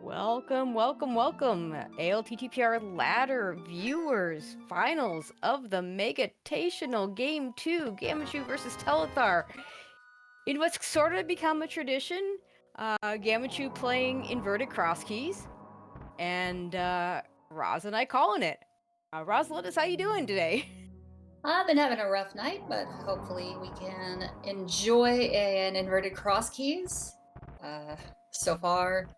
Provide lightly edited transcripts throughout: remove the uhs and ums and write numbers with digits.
Welcome, welcome, welcome, ALTTPR ladder viewers. Finals of the Megatational Game 2, Gammachuu versus Telethar. In what's sort of become a tradition, Gammachuu playing inverted crosskeys, and Roz and I calling it. Rosalind, how you doing today? I've been having a rough night, but hopefully we can enjoy an inverted cross keys. So far,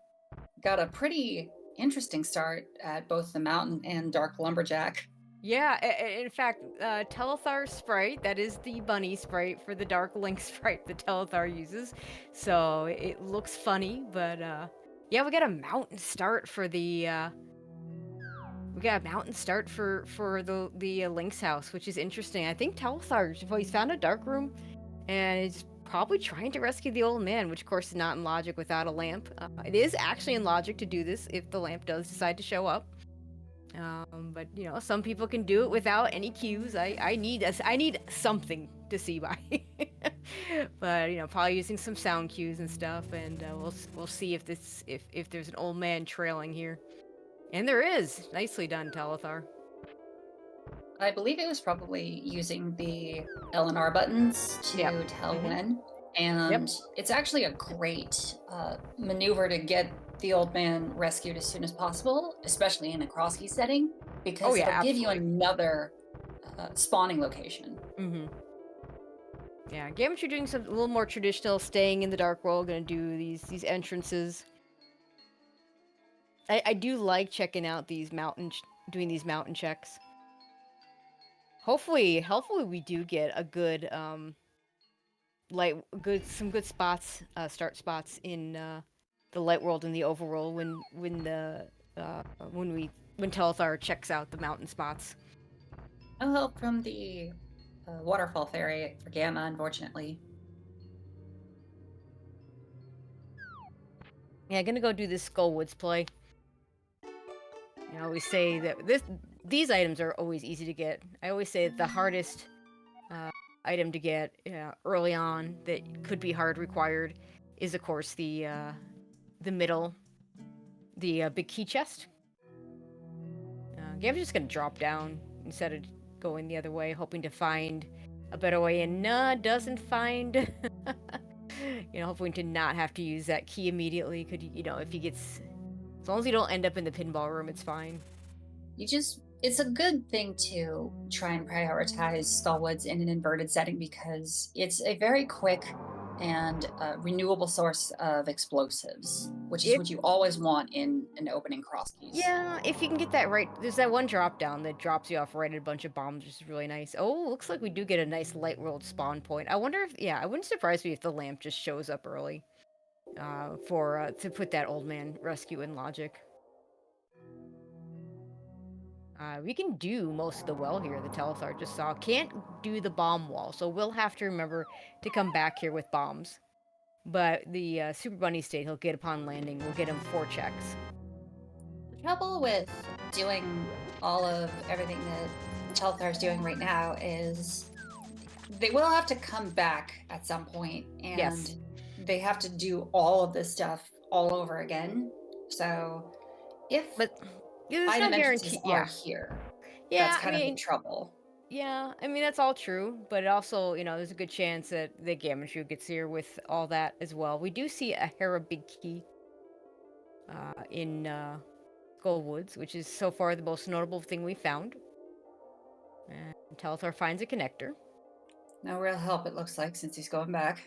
got a pretty interesting start at both the mountain and dark lumberjack. Yeah, in fact, Telethar sprite, that is the bunny sprite for the Dark Link sprite that Telethar uses. So it looks funny, but yeah, we got a mountain start for the Link's house, which is interesting. I think Telethar, well, he's found a dark room and is probably trying to rescue the old man, which of course is not in logic without a lamp. It is actually in logic to do this if the lamp does decide to show up. But you know, some people can do it without any cues. I need something to see by. But you know, probably using some sound cues and stuff, and we'll see if there's an old man trailing here, and there is. Nicely done, Telethar. I believe it was probably using the L and R buttons Yep. to tell Mm-hmm. when. Yep. And it's actually a great maneuver to get the old man rescued as soon as possible, especially in a cross key setting, Oh because yeah, it'll give you absolutely. another spawning location. Mm-hmm. Yeah, Gammachuu doing some a little more traditional, staying in the dark world. Gonna do these entrances. I do like checking out these doing these mountain checks. Hopefully we do get a good some good spots, start spots in the light world and the overworld when Telethar checks out the mountain spots. No help from the waterfall fairy for Gamma, unfortunately. Yeah, gonna go do this Skullwoods play. I always say that these items are always easy to get. I always say that the hardest uh, item to get early on that could be hard required is of course the middle, the big key chest. Gav's just gonna drop down instead of going the other way, hoping to find a better way in. Nah, doesn't find. Hoping to not have to use that key immediately. Could if he gets, as long as you don't end up in the pinball room, it's fine. It's a good thing to try and prioritize Skullwoods in an inverted setting because it's a very quick and renewable source of explosives, which is If what you always want in an opening cross keys. Yeah, if you can get that right, there's that one drop down that drops you off right at a bunch of bombs, which is really nice. Oh, looks like we do get a nice light world spawn point. I wonder if, yeah, I wouldn't surprise me if the lamp just shows up early, for to put that old man rescue in logic. We can do most of the well here. The Telethar just saw. Can't do the bomb wall, so we'll have to remember to come back here with bombs. But the Super Bunny state he'll get upon landing. We'll get him 4 checks. The trouble with doing all of everything that Telethar is doing right now is they will have to come back at some point Yes, and they have to do all of this stuff all over again. So if but yeah, there's no item entrances guarantee. are Yeah, here, that's yeah. I kind of the mean, trouble. that's all true. But also, there's a good chance that the Gammachuu gets here with all that as well. We do see a Hera big key in Skullwoods, which is so far the most notable thing we found. And Telethar finds a connector. No real help, it looks like, since he's going back.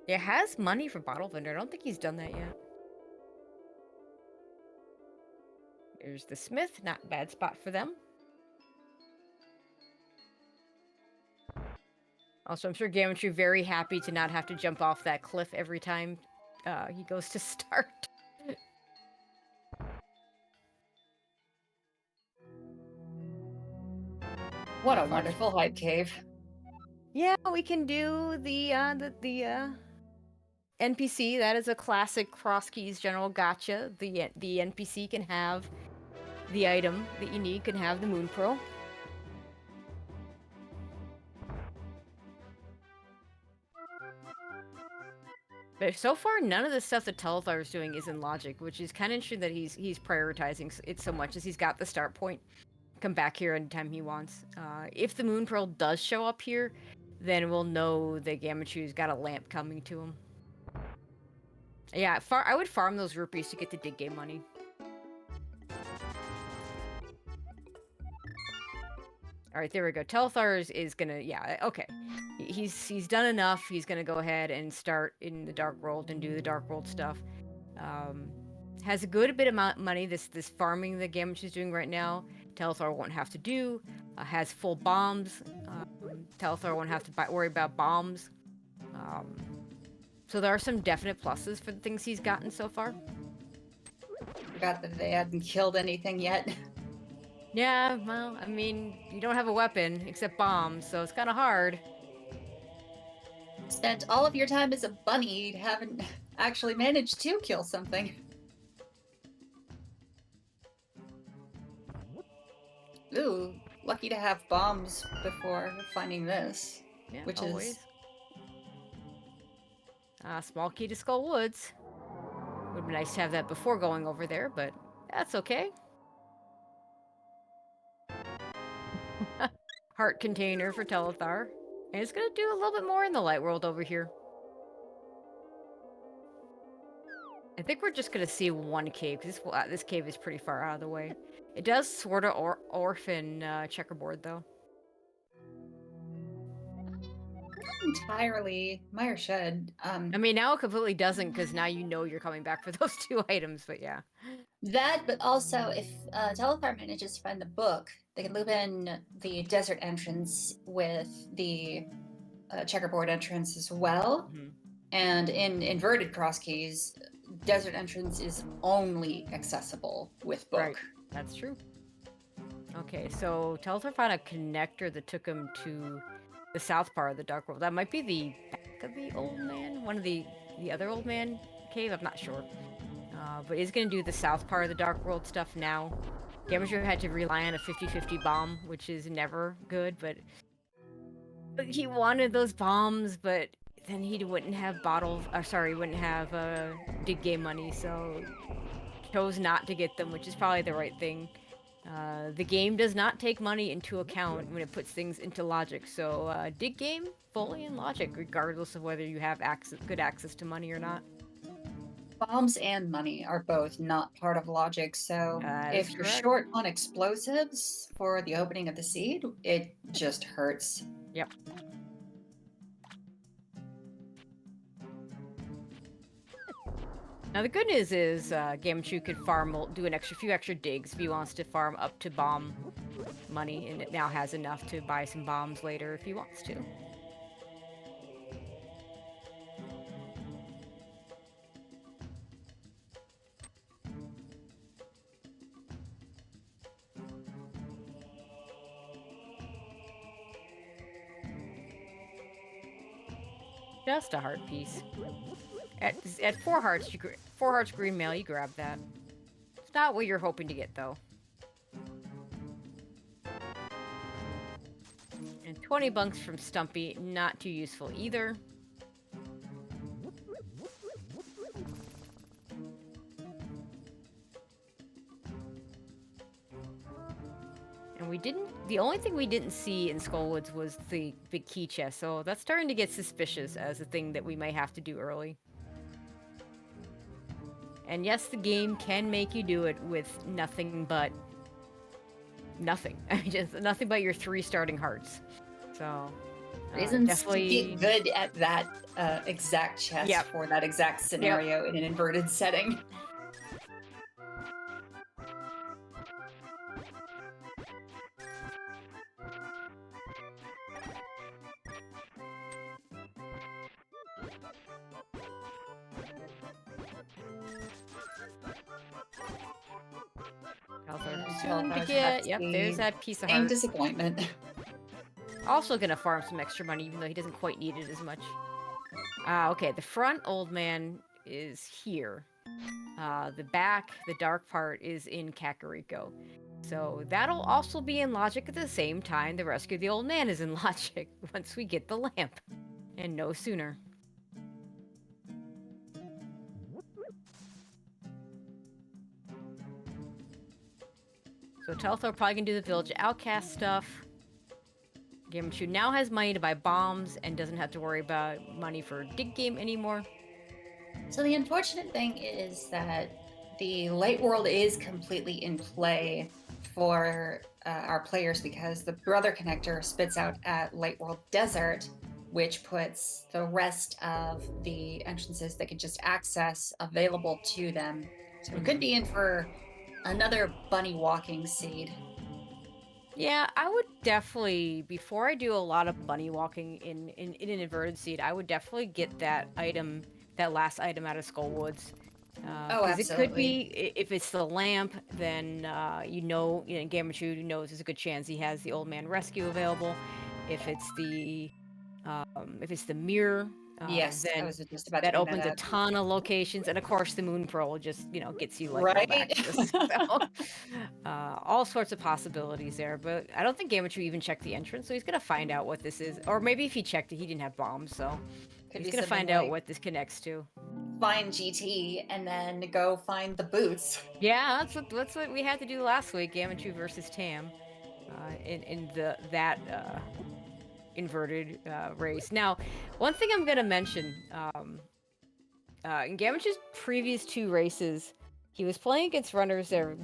It has money for Bottle Vendor. I don't think he's done that yet. There's the Smith. Not a bad spot for them. Also, I'm sure Gammachuu very happy to not have to jump off that cliff every time he goes to start. What a wonderful hype cave. Yeah, we can do the NPC. That is a classic Crosskeys general gotcha. The NPC can have the item that you need. Can have the Moon Pearl. But so far, none of the stuff that Telethar is doing is in logic, which is kind of interesting that he's prioritizing it so much as he's got the start point. Come back here anytime he wants. If the Moon Pearl does show up here, then we'll know that Gammachoo's got a lamp coming to him. Yeah, I would farm those rupees to get the dig game money. All right, there we go. Telethar is gonna, yeah, okay. He's done enough. He's gonna go ahead and start in the Dark World and do the Dark World stuff. Has a good bit of money. This farming that Gammachoo's doing right now, Telethar won't have to do. Has full bombs. Telethar won't have to worry about bombs. So there are some definite pluses for the things he's gotten so far. Forgot that they hadn't killed anything yet. Yeah, well, I mean, you don't have a weapon except bombs, so it's kind of hard. Spent all of your time as a bunny, haven't actually managed to kill something. Ooh, lucky to have bombs before finding this. Yeah, which always. is Small key to Skull Woods. Would be nice to have that before going over there, but that's okay. Heart container for Telethar. And it's gonna do a little bit more in the light world over here. I think we're just gonna see one cave, because this cave is pretty far out of the way. It does sort of orphan checkerboard, though. not entirely Meyer Shed. I mean, now it completely doesn't, because now you know you're coming back for those two items, but yeah. That, but also if Telethar manages to find the book, they can loop in the desert entrance with the checkerboard entrance as well. Mm-hmm. And in inverted Crosskeys, desert entrance is only accessible with book. Right, that's true. Okay, so Telethar found a connector that took him to the south part of the Dark World. That might be the back of the old man, one of the other old man cave. I'm not sure. But he's going to do the south part of the Dark World stuff now. Gammachuu had to rely on a 50-50 bomb, which is never good, but he wanted those bombs, but then he wouldn't have he wouldn't have dig game money, so chose not to get them, which is probably the right thing. The game does not take money into account when it puts things into logic, so dig game fully in logic, regardless of whether you have good access to money or not. Bombs and money are both not part of logic, so if you're short on explosives for the opening of the seed, it just hurts. Yep. Now the good news is Gammachuu could do an few extra digs if he wants to farm up to bomb money, and it now has enough to buy some bombs later if he wants to. Just a heart piece. At 4 hearts, 4 hearts green mail, you grab that. It's not what you're hoping to get, though. And 20 bunks from Stumpy, not too useful either. And the only thing we didn't see in Skullwoods was the big key chest, so that's starting to get suspicious as a thing that we may have to do early. And yes, the game can make you do it with nothing but nothing. I mean, just nothing but your 3 starting hearts. So reasons definitely to get good at that exact chest for that exact scenario in an inverted setting. There's that piece of heart. heart. Disappointment. Also gonna farm some extra money, even though he doesn't quite need it as much. Okay, the front old man is here. The back, the dark part, is in Kakariko. So that'll also be in logic at the same time the rescue of the old man is in logic once we get the lamp. And no sooner. So Telethar probably can do the village outcast stuff. Gammachuu now has money to buy bombs and doesn't have to worry about money for dig game anymore. So the unfortunate thing is that the light world is completely in play for our players because the brother connector spits out at light world desert, which puts the rest of the entrances they could just access available to them. So we could be in for another bunny walking seed. Yeah, I would definitely, before I do a lot of bunny walking in an inverted seed, I would definitely get that item, that last item out of Skullwoods. Oh, Because it could absolutely. be, if it's the lamp, then Gammachuu knows there's a good chance he has the old man rescue available. If it's the mirror, Yes, I then was just about to that bring that opens a up. ton of locations, and of course the moon pearl just gets you like world Right? access. So all sorts of possibilities there, but I don't think Gammachuu even checked the entrance, so he's gonna find out what this is, or maybe if he checked it, he didn't have bombs, so Could he's be gonna something find out like what this connects to. find GT and then go find the boots. Yeah, that's what we had to do last week, Gammachuu versus Tam, in that inverted race. Now, one thing I'm gonna mention, in Gammachuu's previous two races, he was playing against runners that are,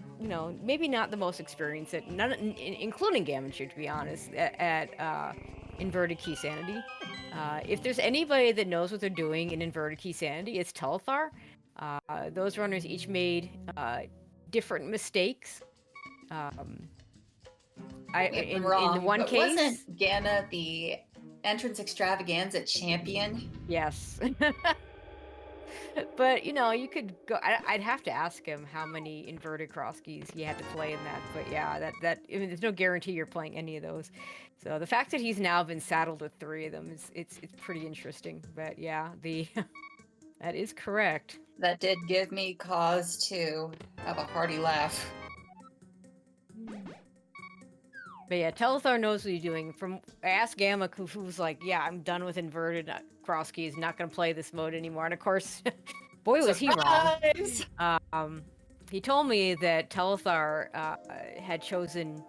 maybe not the most experienced, including Gammachuu, to be honest, at Inverted Key Sanity. If there's anybody that knows what they're doing in Inverted Key Sanity, it's Telethar. Those runners each made different mistakes. Um, I Me if I'm in the wrong, one but case, wasn't Ganna the entrance extravaganza champion? yes. But you could go. I'd have to ask him how many inverted cross keys he had to play in that. But yeah, that I mean, there's no guarantee you're playing any of those. So the fact that he's now been saddled with three of them is it's pretty interesting. But yeah, the that is correct. That did give me cause to have a hearty laugh. But yeah, Telethar knows what he's doing. From I asked Gamma, who's like, yeah, I'm done with inverted cross keys. Not gonna play this mode anymore. And of course, boy was he wrong. Surprise! Um, he told me that Telethar had chosen,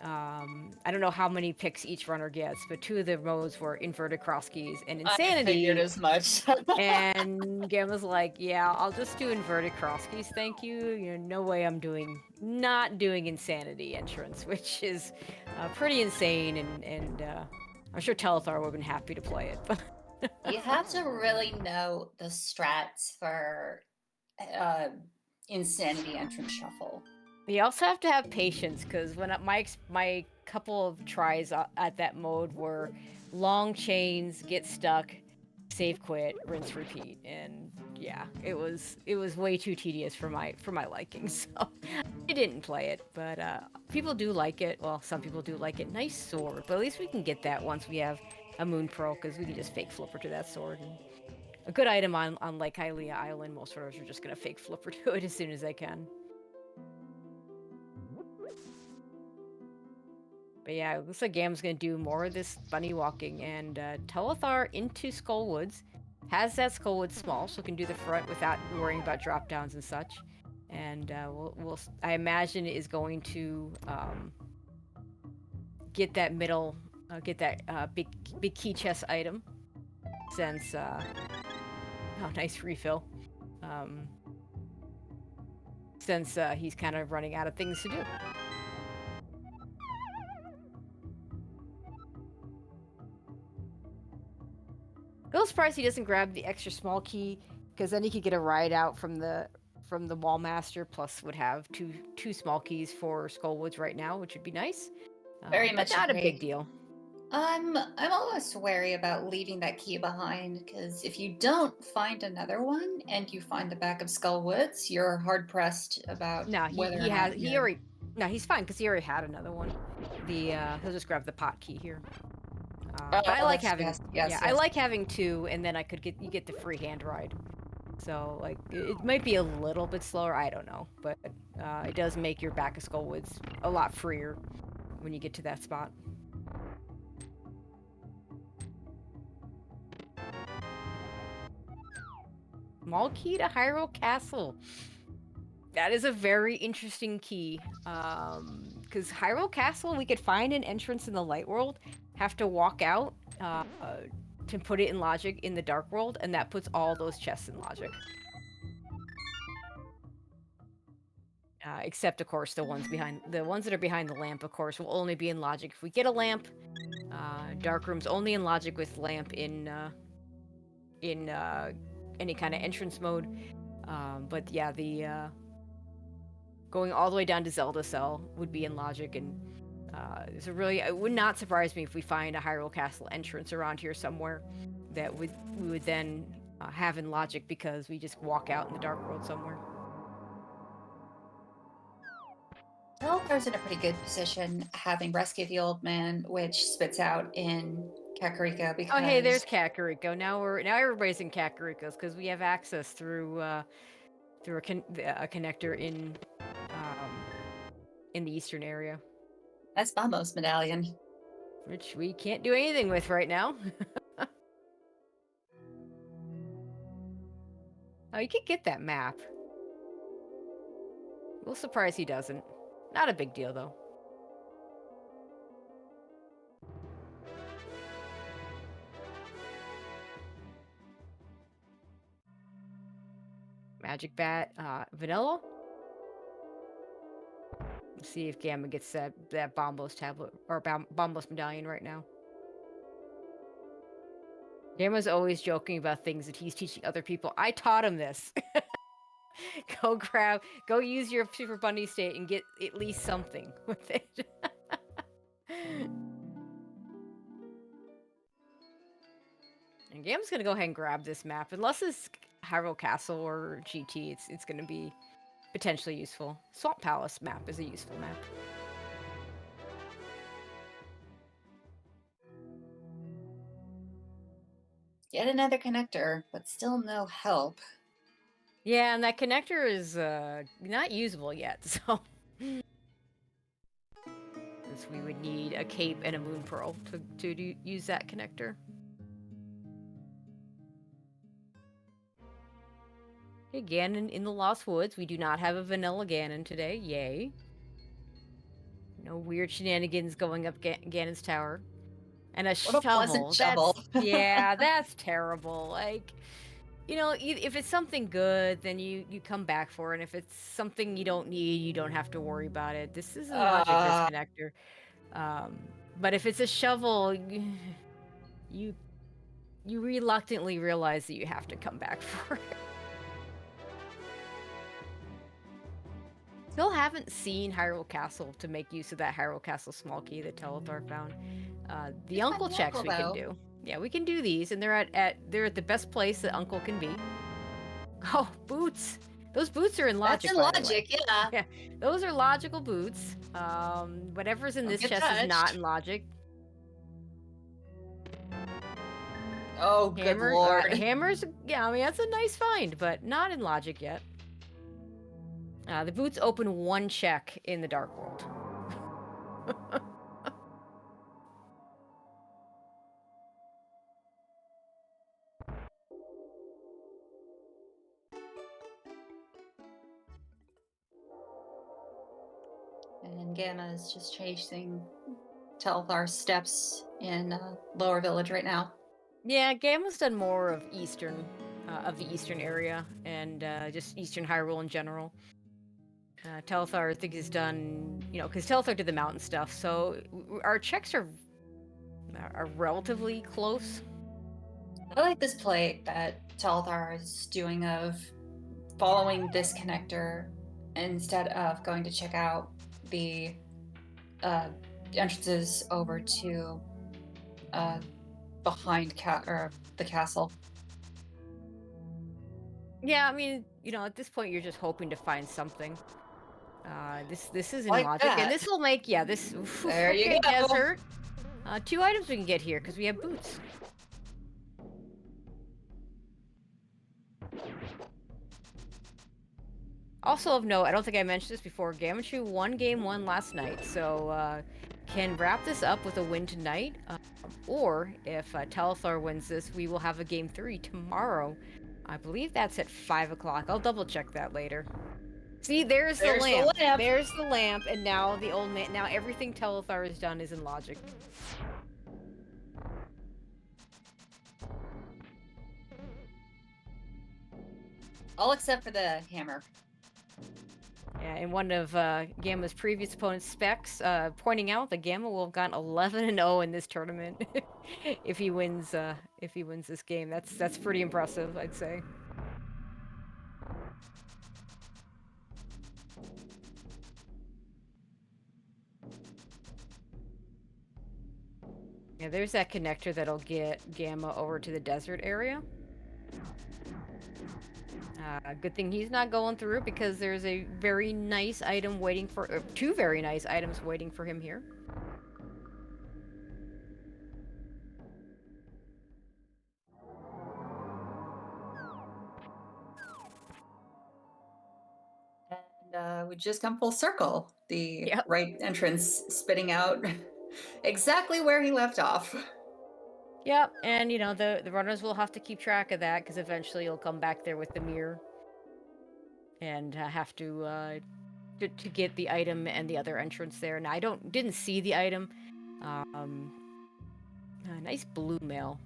I don't know how many picks each runner gets, but two of the modes were inverted cross keys and I figured insanity. as much. And Gamma's like, yeah, I'll just do inverted cross keys, thank you. No way I'm not doing insanity entrance, which is pretty insane. And I'm sure Telethar would have been happy to play it. But You have to really know the strats for uh, Insanity entrance shuffle. you also have to have patience because when my couple of tries at that mode were long chains, get stuck, save, quit, rinse, repeat, and yeah, it was way too tedious for my liking. So I didn't play it, but people do like it. Well, some people do like it. Nice sword, but at least we can get that once we have a moon pearl because we can just fake flipper to that sword. And a good item on Lake Hylia Island. Most runners are just gonna fake flipper to it as soon as they can. But yeah, it looks like Gam's gonna do more of this bunny walking and Telethar into Skullwoods. Has that Skullwood small, so can do the front without worrying about drop downs and such. And I imagine is going to get that middle, get that big key chest item. Since oh, nice refill. Um, since he's kind of running out of things to do. A little surprised he doesn't grab the extra small key, because then he could get a ride out from the wall master. Plus, would have two small keys for Skullwoods right now, which would be nice. Very But much not a agree. big deal. I'm almost wary about leaving that key behind because if you don't find another one and you find the back of Skullwoods, you're hard pressed about No, whether or he has not he you're. already. No, he's fine because he already had another one. He'll just grab the pot key here. But I Oh, like that's having I yes. like having two, and then you get the free hand ride. So like it might be a little bit slower, I don't know, but it does make your back of Skullwoods a lot freer when you get to that spot. Small key to Hyrule Castle. That is a very interesting key. Because Hyrule Castle, we could find an entrance in the light world, have to walk out to put it in logic in the dark world, and that puts all those chests in logic. Except, of course, the ones that are behind the lamp, of course, will only be in logic if we get a lamp. Dark rooms only in logic with lamp in any kind of entrance mode. But yeah, the going all the way down to Zelda Cell would be in logic, and it would not surprise me if we find a Hyrule Castle entrance around here somewhere that we would then have in logic because we just walk out in the dark world somewhere. Telethar's in a pretty good position, having rescued the old man, which spits out in Kakariko because. Oh, hey, there's Kakariko. Now everybody's in Kakariko's because we have access through a connector in the eastern area. That's Bambo's medallion, which we can't do anything with right now. Oh, you could get that map. We'll surprise he doesn't. Not a big deal, though. Magic Bat, Vanilla. Let's see if Gamma gets that Bombos tablet or Bombos medallion right now. Gamma's always joking about things that he's teaching other people. I taught him this. Go use your Super Bunny state and get at least something with it. And Gamma's gonna go ahead and grab this map. Unless it's Hyrule Castle or GT, it's gonna be potentially useful. Swamp Palace map is a useful map. Yet another connector, but still no help. Yeah, and that connector is not usable yet, so we would need a cape and a moon pearl to use that connector. Okay, Ganon in the Lost Woods. We do not have a vanilla Ganon today. Yay. No weird shenanigans going up Ganon's tower. And a shovel. What a pleasant shovel. Yeah, that's terrible. Like, you know, if it's something good, then you come back for it. And if it's something you don't need, you don't have to worry about it. This is a logic disconnector. But if it's a shovel, you reluctantly realize that you have to come back for it. Still haven't seen Hyrule Castle to make use of that Hyrule Castle small key that Telethar found. The Uncle checks we can do. Yeah, we can do these, and they're at the best place that Uncle can be. Oh, boots! Those boots are in logic. That's in logic, yeah. Yeah, those are logical boots. Whatever's in this chest is not in logic. Oh, good lord! Hammers. Yeah, I mean that's a nice find, but not in logic yet. The boots open one check in the Dark World. And Gamma is just chasing Telethar's steps in Lower Village right now. Yeah, Gamma's done more of the eastern area, and just Eastern Hyrule in general. Telethar, I think, has done, because Telethar did the mountain stuff, so our checks are relatively close. I like this play that Telethar is doing of following this connector instead of going to check out the entrances over to behind the castle. Yeah, I mean, at this point, you're just hoping to find something. This is in like logic, that. and this will make this. There you go. Desert. 2 items we can get here because we have boots. Also of note, I don't think I mentioned this before. Gammachuu won game 1 last night, so can wrap this up with a win tonight. Or if Telethar wins this, we will have a game 3 tomorrow. I believe that's at 5 o'clock. I'll double check that later. See, there's the There's the lamp. lamp. There's the lamp, and now the old man. Now everything Telethar has done is in logic. All except for the hammer. Yeah, in one of Gamma's previous opponent's specs, pointing out that Gamma will have gone 11-0 in this tournament if he wins. If he wins this game, that's pretty impressive, I'd say. Yeah, there's that connector that'll get Gamma over to the desert area. Good thing he's not going through because there's a very nice item waiting for... two very nice items waiting for him here. And we just come full circle. The Yep. right entrance spitting out exactly where he left off. Yep, and you know, the runners will have to keep track of that because eventually you'll come back there with the mirror and have to get the item and the other entrance there. Now I didn't see the item. A nice blue mail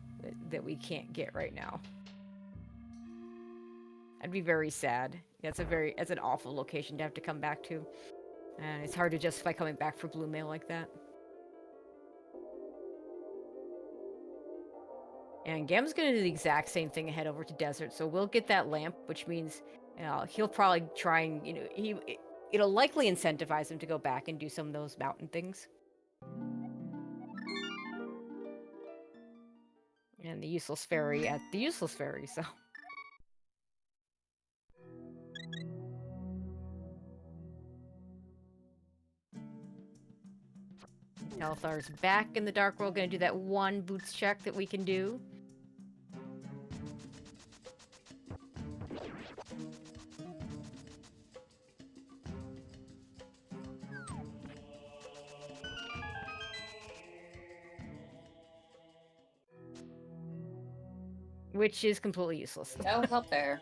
that we can't get right now. I'd be very sad. That's an awful location to have to come back to, and it's hard to justify coming back for blue mail like that. And Gam's gonna do the exact same thing and head over to desert, so we'll get that lamp, which means he'll probably try and, you know, it'll likely incentivize him to go back and do some of those mountain things. And the useless fairy at the useless fairy, so. Telthar's back in the Dark World, gonna do that one boots check that we can do. Which is completely useless. No help there.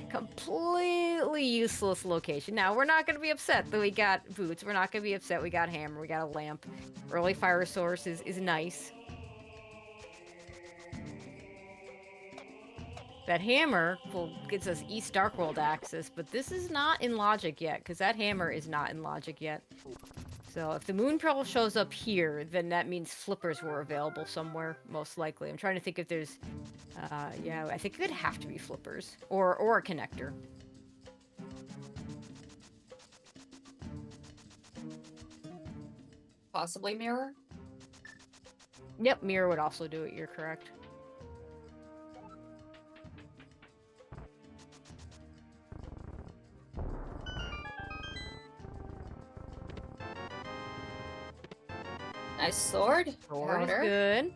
Completely useless location. Now, we're not going to be upset that we got boots. We're not going to be upset we got hammer. We got a lamp. Early fire source is nice. That hammer gets us East Dark World access, but this is not in logic yet, because that hammer is not in logic yet. So if the moon pearl shows up here, then that means flippers were available somewhere, most likely. I'm trying to think if there's... yeah, I think it would have to be flippers. Or a connector. Possibly mirror? Yep, mirror would also do it, you're correct. Nice sword. Sword is Powder. good.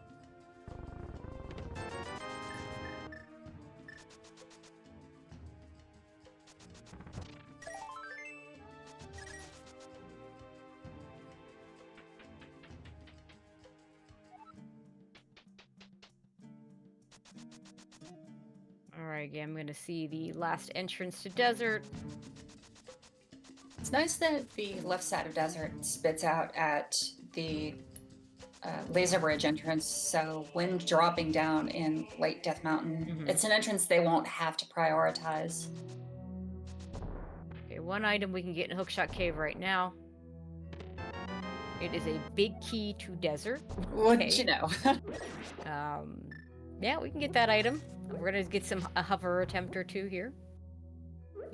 Alright, again, I'm gonna see the last entrance to desert. It's nice that the left side of desert spits out at the laser bridge entrance, so when dropping down in late Death Mountain, it's an entrance they won't have to prioritize. Okay, one item we can get in Hookshot Cave right now. It is a big key to desert. Wouldn't you know? Yeah, we can get that item. We're gonna get a hover attempt or two here.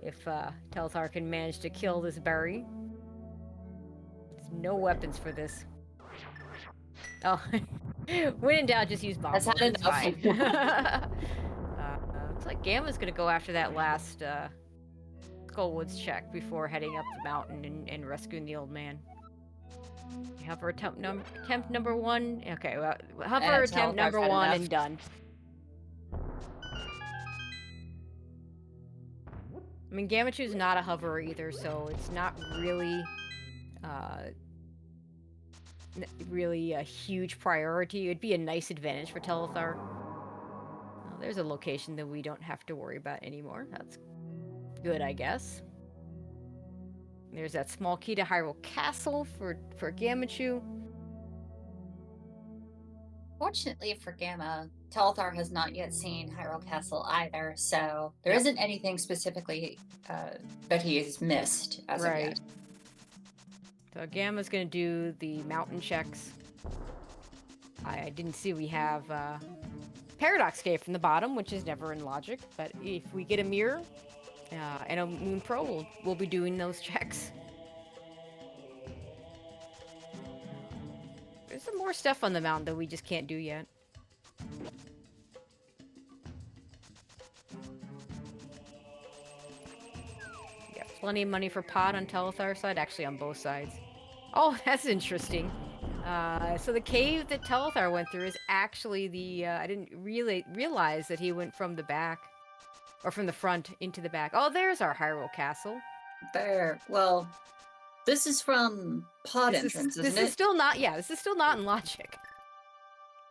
If Telethar can manage to kill this berry. There's no weapons for this. Oh, when in doubt, just use bomb. That's not It's enough. fine. Looks like Gamma's gonna go after that last Skullwoods check before heading up the mountain and rescuing the old man. Hover attempt number one. Okay, well, hover attempt number one and done. I mean, Gammachuu is not a hover either, so it's not really, really a huge priority. It'd be a nice advantage for Telethar. Oh, there's a location that we don't have to worry about anymore. That's good, I guess. There's that small key to Hyrule Castle for Gammachuu. Fortunately for Gamma, Telethar has not yet seen Hyrule Castle either, so there Yep. isn't anything specifically that he has missed as of yet. So Gamma's gonna do the mountain checks. I didn't see we have Paradox Cave from the bottom, which is never in logic, but if we get a mirror and a Moon Pearl, we'll be doing those checks. There's some more stuff on the mountain that we just can't do yet. Got plenty of money for pot on Telethar side, actually on both sides. Oh, that's interesting. So the cave that Telethar went through is actually the, I didn't really realize that he went from the back, or from the front into the back. Oh, there's our Hyrule Castle. There. Well, this is from pod entrance, isn't it? This is still not, yeah, this is still not in logic.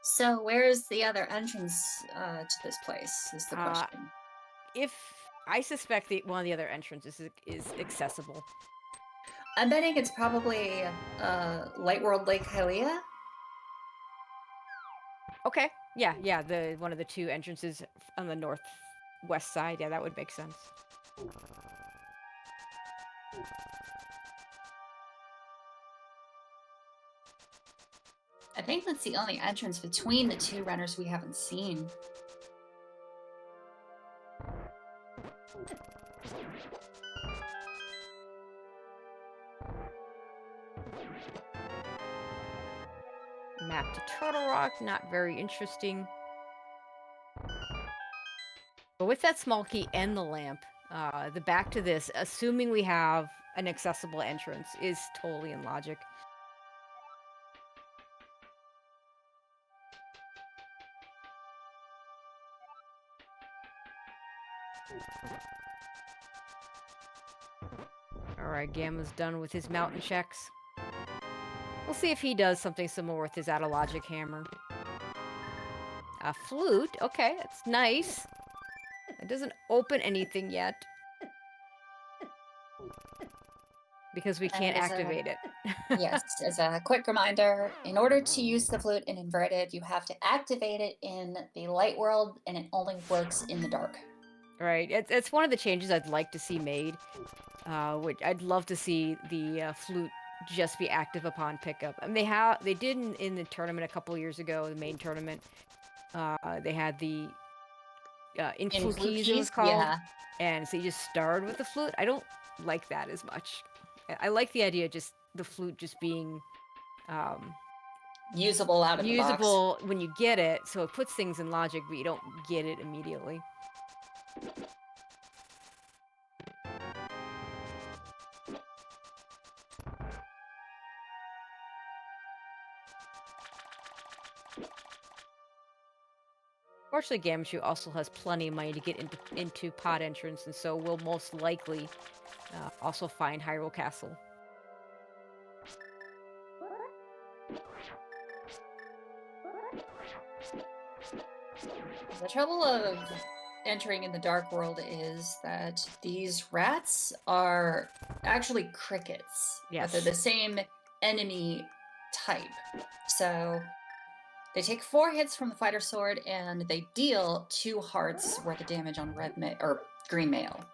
So where's the other entrance to this place is the question. If, I suspect that one of the other entrances is accessible. I'm betting it's probably Light World Lake Hylia. Okay, yeah, one of the two entrances on the northwest side. Yeah, that would make sense. I think that's the only entrance between the two runners we haven't seen. Map to Turtle Rock, not very interesting. But with that small key and the lamp, the back to this, assuming we have an accessible entrance, is totally in logic. Alright, Gamma's done with his mountain checks. We'll see if he does something similar with his out-of-logic hammer. A flute? Okay, that's nice. It doesn't open anything yet. Because we can't activate it. Yes, as a quick reminder, in order to use the flute in Inverted, you have to activate it in the light world, and it only works in the dark. Right, it's one of the changes I'd like to see made. Which I'd love to see the flute just be active upon pickup. And they did in the tournament a couple years ago, the main tournament. They had the in-flute keys, it was called. Yeah. And so you just started with the flute. I don't like that as much. I like the idea of just the flute just being usable out of the box. Usable when you get it, so it puts things in logic, but you don't get it immediately. Fortunately, Gammachuu also has plenty of money to get into pod entrance, and so we'll most likely also find Hyrule Castle. The trouble of entering in the dark world is that these rats are actually crickets. Yes. But they're the same enemy type. So they take 4 hits from the fighter sword, and they deal 2 hearts worth of damage on green mail.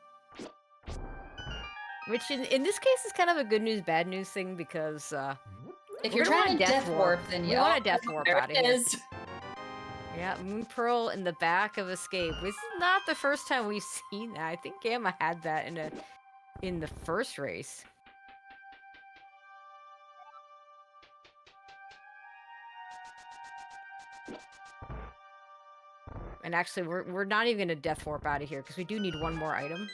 Which in this case is kind of a good news, bad news thing, because if you're trying to death warp, then you want a death warp out of here. Is. Yeah, Moon Pearl in the back of Escape. This is not the first time we've seen that. I think Gamma had that in the first race. And actually, we're not even gonna death warp out of here because we do need one more item.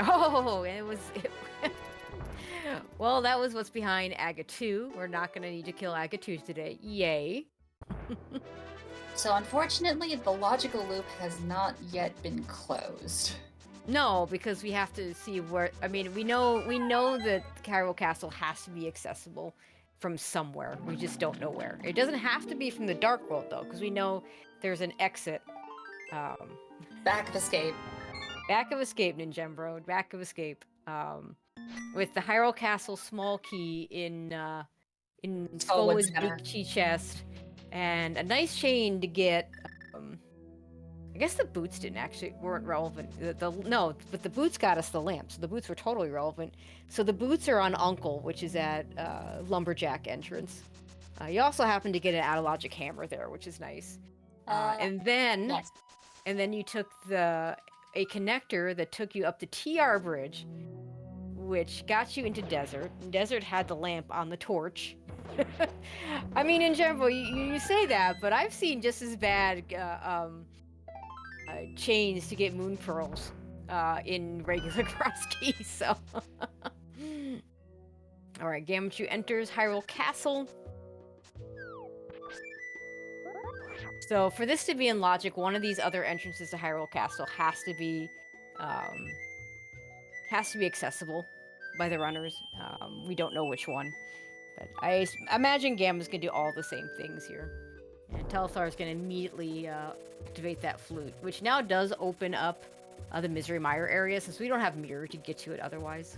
Oh, it was. Well, that was what's behind Aga 2. We're not gonna need to kill Aga 2 today. Yay. So unfortunately, the logical loop has not yet been closed. No, because we have to see where. I mean, we know that Cairo Castle has to be accessible from somewhere. We just don't know where. It doesn't have to be from the Dark World though, because we know there's an exit. Um, Back of escape. Back of escape, Ninja Bro. Back of escape. With the Hyrule Castle small key in Skullwood Skullwood's Center. big key chest, and a nice chain to get. Um, I guess the boots weren't relevant. No, but the boots got us the lamp, so the boots were totally relevant. So the boots are on Uncle, which is at Lumberjack entrance. You also happen to get an analogic hammer there, which is nice. And then Yes. you took a connector that took you up the TR bridge, which got you into Desert. Desert had the lamp on the torch. I mean, in general, you say that, but I've seen just as bad chains to get moon pearls in regular Crosskeys. So, all right, Gammachuu enters Hyrule Castle. So, for this to be in logic, one of these other entrances to Hyrule Castle has to be accessible by the runners. We don't know which one, but I imagine Gamma's gonna do all the same things here. And Telethar is going to immediately activate that flute, which now does open up the Misery Mire area, since we don't have mirror to get to it otherwise.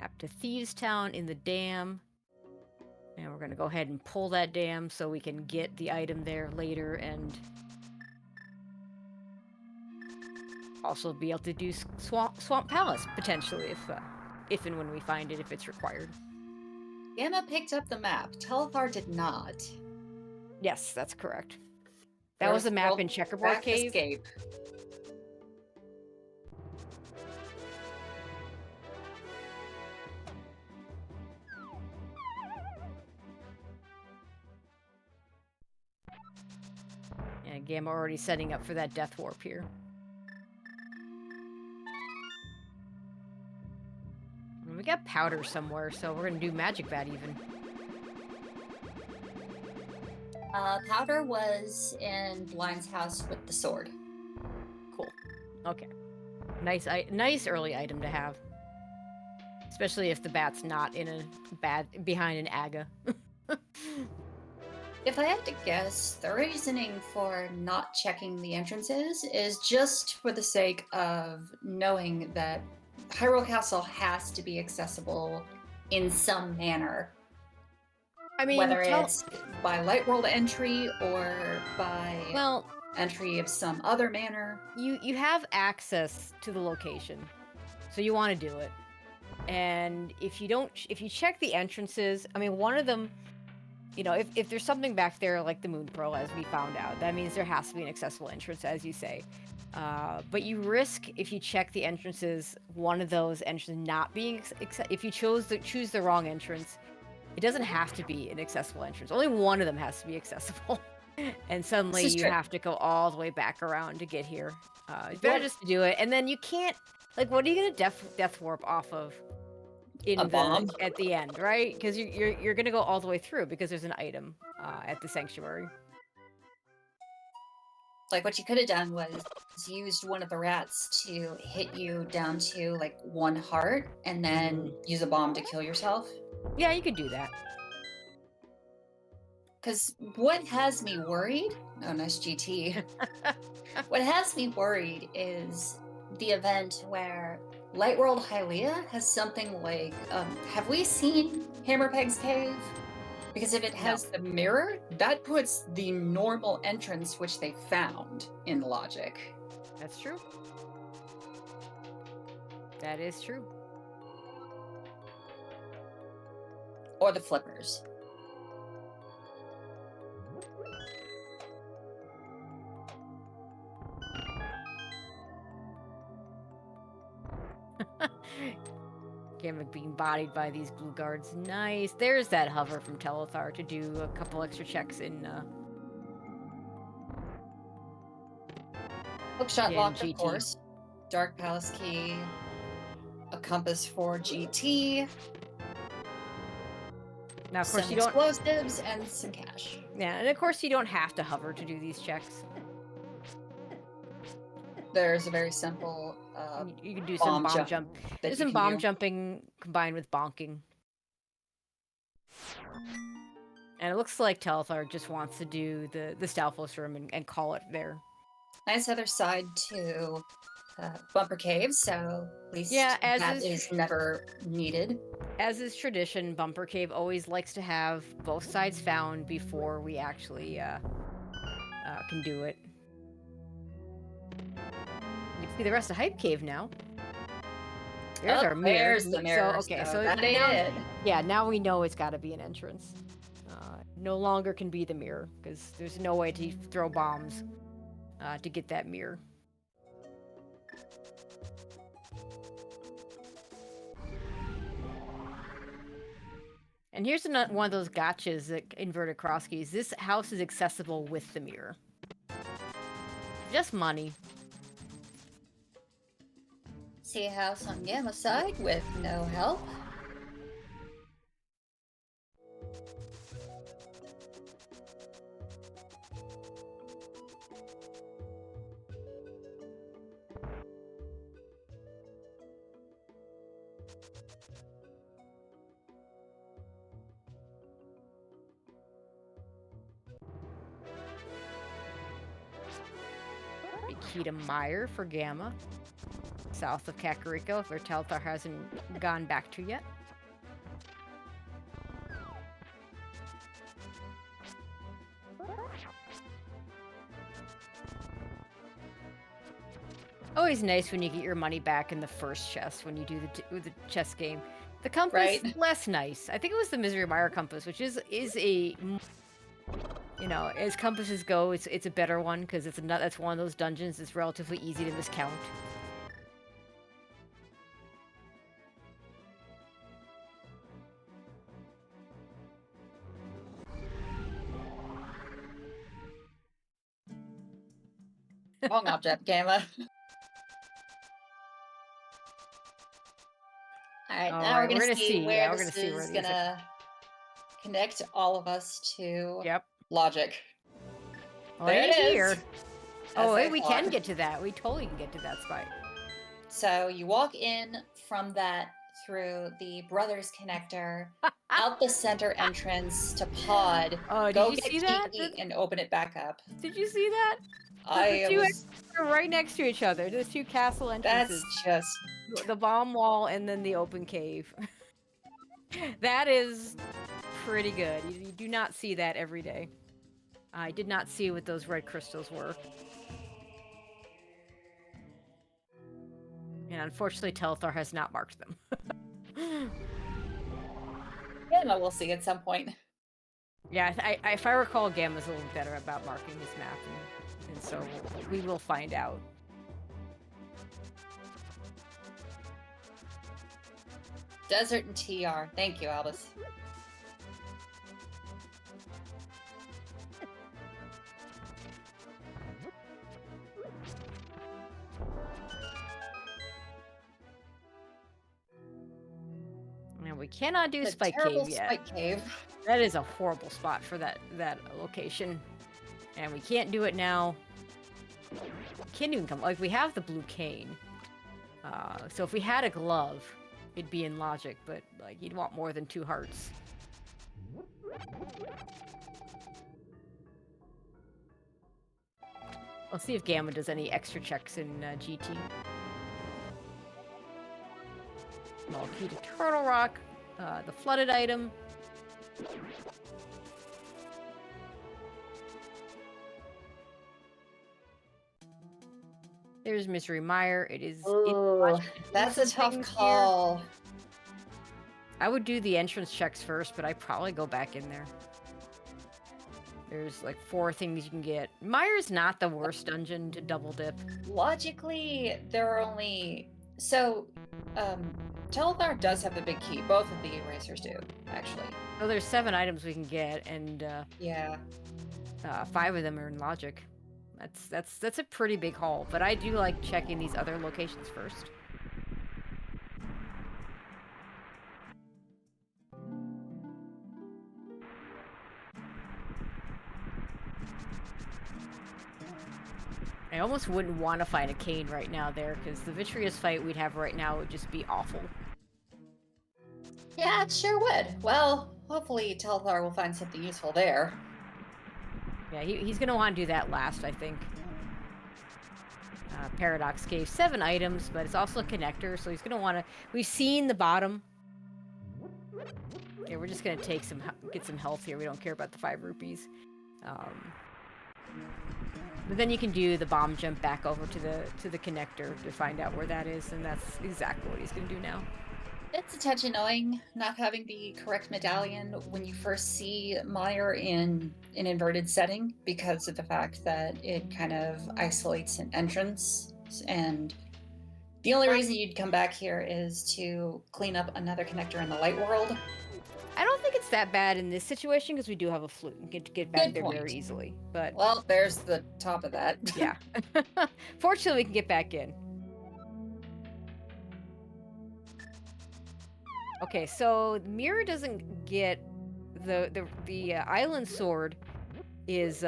Up to Thieves Town in the dam. And we're going to go ahead and pull that dam so we can get the item there later and also be able to do Swamp Palace, potentially, if and when we find it, if it's required. Gamma picked up the map. Telethar did not. Yes, that's correct. That was the map in Checkerboard Back Cave. Escape. Yeah, Gamma already setting up for that Death Warp here. And we got powder somewhere, so we're gonna do Magic Bat even. Powder was in Blind's house with the sword. Cool. Okay. Nice early item to have. Especially if the bat's not behind an Aga. If I had to guess, the reasoning for not checking the entrances is just for the sake of knowing that Hyrule Castle has to be accessible in some manner. I mean, whether it's by Light World entry or by entry of some other manner. You have access to the location, so you want to do it. And if you check the entrances, I mean, one of them, you know, if there's something back there like the Moon Pearl, as we found out, that means there has to be an accessible entrance, as you say. But you risk, if you check the entrances, one of those entrances not being if you choose the wrong entrance, it doesn't have to be an accessible entrance. Only one of them has to be accessible. And suddenly you have to go all the way back around to get here. It's better just to do it. And then you can't, like, what are you gonna death warp off of at the end, right? Because you're gonna go all the way through because there's an item at the sanctuary. Like, what you could have done was used one of the rats to hit you down to like 1 heart and then use a bomb to kill yourself. Yeah, you could do that. Because what has me worried, nice GT. What has me worried is the event where Lightworld Hylia has something like, have we seen Hammerpeg's Cave? Because if it has the mirror, that puts the normal entrance which they found in logic. That's true. That is true. Or the flippers. Gamma being bodied by these blue guards. Nice. There's that hover from Telethar to do a couple extra checks in Hookshot locked, of course. Dark Palace key. A compass for GT, Now, of course, some you don't. explosives, and some cash. Yeah, and of course, you don't have to hover to do these checks. There's a very simple You can do some bomb jump. that There's you some can bomb do. jumping combined with bonking. And it looks like Telethar just wants to do the Stalfos room and call it there. Nice other side to Bumper Cave, so at least Yeah, that is never needed. As is tradition, Bumper Cave always likes to have both sides found before we actually can do it. You can see the rest of Hype Cave now. There's our mirror. There's the mirror. So, okay, so so that now, it. yeah, now we know it's got to be an entrance. No longer can be the mirror because there's no way to throw bombs to get that mirror. And here's one of those gotchas that inverted Crosskeys. This house is accessible with the mirror. Just money. See a house on Gamma side with no help. Akita Meyer for Gamma. South of Kakariko, where Telethar hasn't gone back to yet. Always nice when you get your money back in the first chest when you do the chess game. The compass, less nice. I think it was the Misery Mire compass, which is a, you know, as compasses go, it's a better one because that's one of those dungeons that's relatively easy to miscount. Wrong object, Gamma. Alright, now we're gonna see where this is gonna connect all of us to logic. There it is. Here. Oh, wait, we can get to that. We totally can get to that spot. So you walk in from that through the Brothers connector, out the center entrance to Pod. Oh, go did you get see that? And open it back up. Did you see that? The two are right next to each other. There's two castle entrances. That's just the bomb wall and then the open cave. That is pretty good. You do not see that every day. I did not see what those red crystals were. And unfortunately, Telethar has not marked them. Gamma we'll see at some point. Yeah, if I recall, Gamma's a little better about marking his map, and so we will find out. Desert and TR. Thank you, Albus. And we cannot do Spike Cave yet. Spike Cave. That is a horrible spot for that location. And we can't do it now. We can't even come. Like, we have the blue cane. So if we had a glove, it'd be in logic, but like you'd want more than 2 hearts. Let's see if Gamma does any extra checks in GT. Small key to Turtle Rock, the flooded item. There's Misery Mire. It is. Ooh, that's a tough call. Here. I would do the entrance checks first, but I'd probably go back in there. There's like 4 things you can get. Mire's not the worst dungeon to double dip. Logically, there are only... So, Telethar does have the big key. Both of the erasers do, actually. So there's 7 items we can get, and yeah, 5 of them are in logic. That's a pretty big haul, but I do like checking these other locations first. I almost wouldn't want to fight a Kane right now there, because the Vitreous fight we'd have right now would just be awful. Yeah, it sure would. Well, hopefully Telethar will find something useful there. Yeah, he's going to want to do that last, I think. Paradox Cave, 7 items, but it's also a connector, so he's going to want to... We've seen the bottom. Yeah, we're just going to get some health here. We don't care about the 5 rupees. But then you can do the bomb jump back over to the connector to find out where that is, and that's exactly what he's going to do now. It's a touch annoying not having the correct medallion when you first see Meyer in an inverted setting because of the fact that it kind of isolates an entrance. And the only reason you'd come back here is to clean up another connector in the light world. I don't think it's that bad in this situation because we do have a flute and get back there very easily. But well, there's the top of that. Yeah. Fortunately, we can get back in. Okay, so Mirror doesn't get the island sword is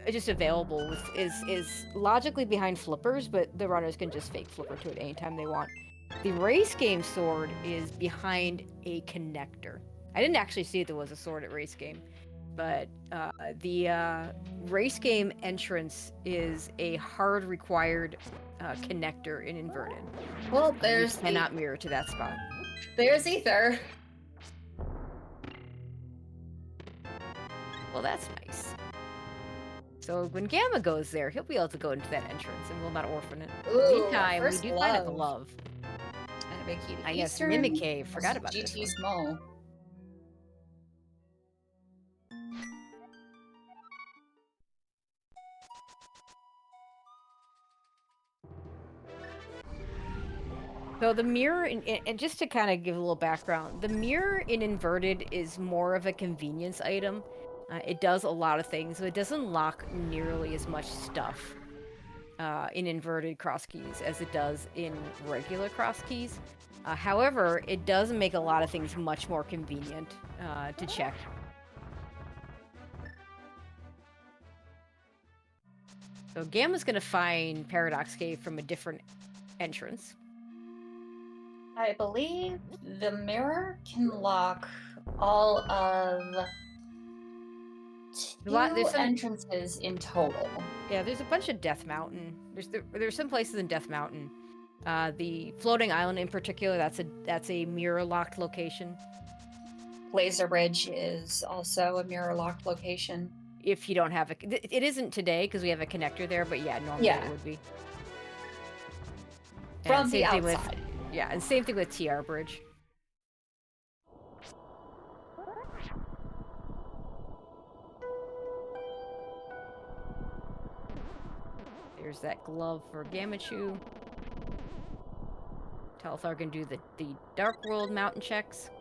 just available is logically behind flippers, but the runners can just fake flipper to it anytime they want. The race game sword is behind a connector. I didn't actually see there was a sword at race game, but the race game entrance is a hard required connector in inverted. Well, there's you cannot mirror to that spot. There's Ether. Well, that's nice. So when Gamma goes there, he'll be able to go into that entrance and will not orphan it. Ooh, In the meantime, we do find a glove. And a big key to I guess Mimic Cave. Forgot about GT this small. So the mirror, and just to kind of give a little background, the mirror in inverted is more of a convenience item. It does a lot of things, but it doesn't lock nearly as much stuff in inverted Crosskeys as it does in regular Crosskeys. However, it does make a lot of things much more convenient to check. So Gamma's going to find Paradox Cave from a different entrance. I believe the mirror can lock all of two entrances in total. Yeah, there's a bunch of Death Mountain. There's some places in Death Mountain. The floating island in particular, that's a mirror locked location. Laser Bridge is also a mirror locked location. If you don't have it isn't today because we have a connector there, but yeah, normally it would be. From the outside. Yeah, and same thing with TR Bridge. There's that glove for Gammachuu. Telethar can do the Dark World mountain checks.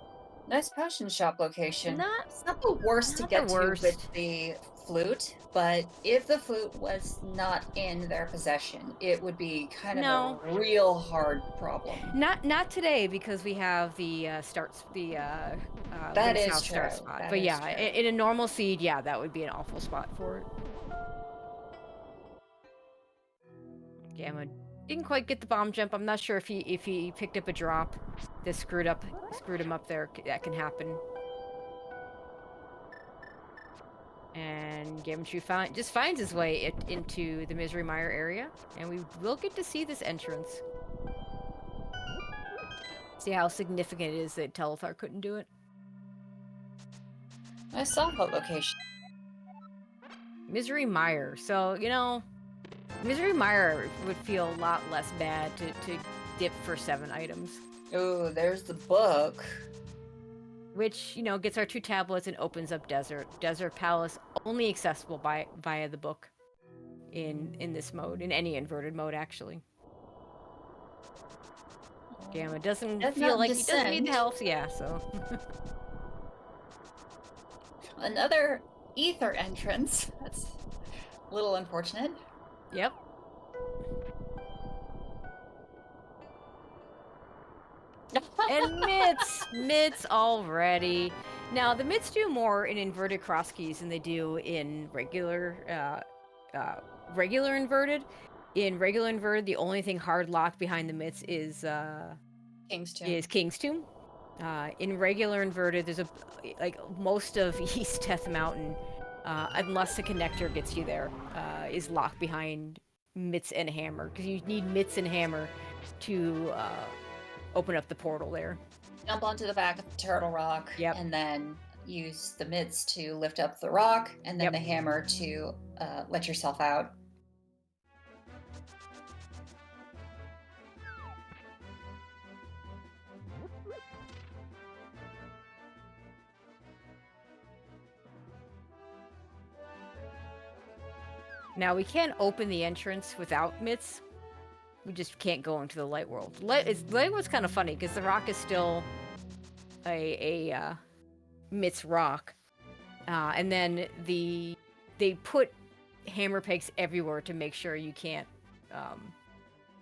Nice potion shop location. It's not the worst to get to with the flute, but if the flute was not in their possession, it would be kind of a real hard problem. Not today because we have the that is start spot. But yeah, in a normal seed, yeah, that would be an awful spot for it. Gamma didn't quite get the bomb jump. I'm not sure if he picked up a drop that screwed him up there. That can happen. And Gammachuu just finds his way into the Misery Mire area, and we will get to see this entrance. See how significant it is that Telethar couldn't do it. I saw the location. Misery Mire. So, Misery Mire would feel a lot less bad to dip for 7 items. Oh, there's the book. Which, gets our 2 tablets and opens up Desert. Desert Palace only accessible via the book in this mode, in any inverted mode, actually. Gamma doesn't feel like he doesn't need the health, yeah, so. Another ether entrance. That's a little unfortunate. Yep. And mitts already. Now the mitts do more in inverted Crosskeys than they do in regular regular inverted. In regular inverted, the only thing hard locked behind the myths is King's Tomb. King's Tomb. In regular inverted, there's like most of East Death Mountain, unless the connector gets you there, is locked behind Mitts and Hammer, because you need Mitts and Hammer to open up the portal there. Jump onto the back of the turtle rock, Yep. and then use the mitts to lift up the rock, and then Yep. the hammer to let yourself out. Now, we can't open the entrance without Mitts. We just can't go into the light world. Light world's kind of funny, because the rock is still a Mitts rock. And then they put hammer pegs everywhere to make sure you can't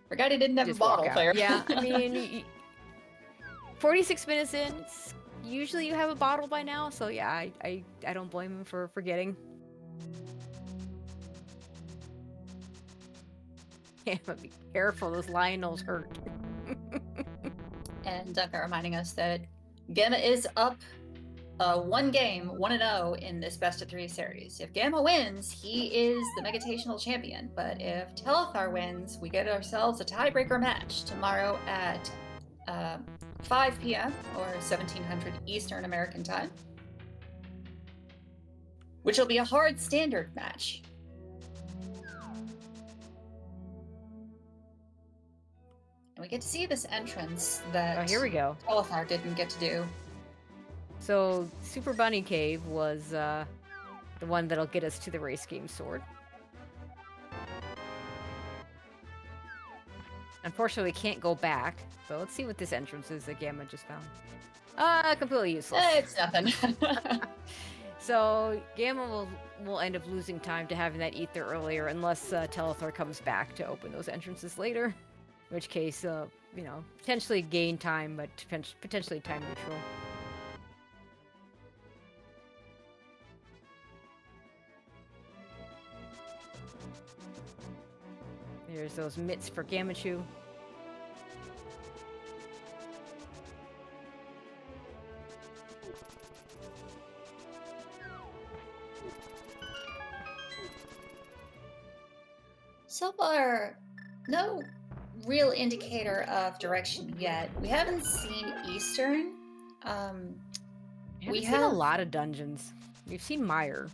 Forgot he didn't have a just walk bottle out. there. Yeah, I mean, 46 minutes in, usually you have a bottle by now, so yeah, I don't blame him for forgetting. Yeah, but be careful, those Lionels hurt. And Duncan reminding us that Gamma is up 1 game, 1-0 in this best of 3 series. If Gamma wins, he is the Megatational champion. But if Telethar wins, we get ourselves a tiebreaker match tomorrow at 5 p.m. or 1700 Eastern American time, which will be a hard standard match. And we get to see this entrance that Oh, here we go. Telethar didn't get to do. So, Super Bunny Cave was the one that'll get us to the race game sword. Unfortunately, we can't go back, so let's see what this entrance is that Gamma just found. Completely useless. It's nothing. So, Gamma will end up losing time to having that ether earlier, unless Telethar comes back to open those entrances later. In which case, you know, potentially gain time, but potentially time neutral. There's those mitts for Gammachuu. So far, no real indicator of direction yet. We haven't seen Eastern. We have a lot of dungeons. We've seen Mire.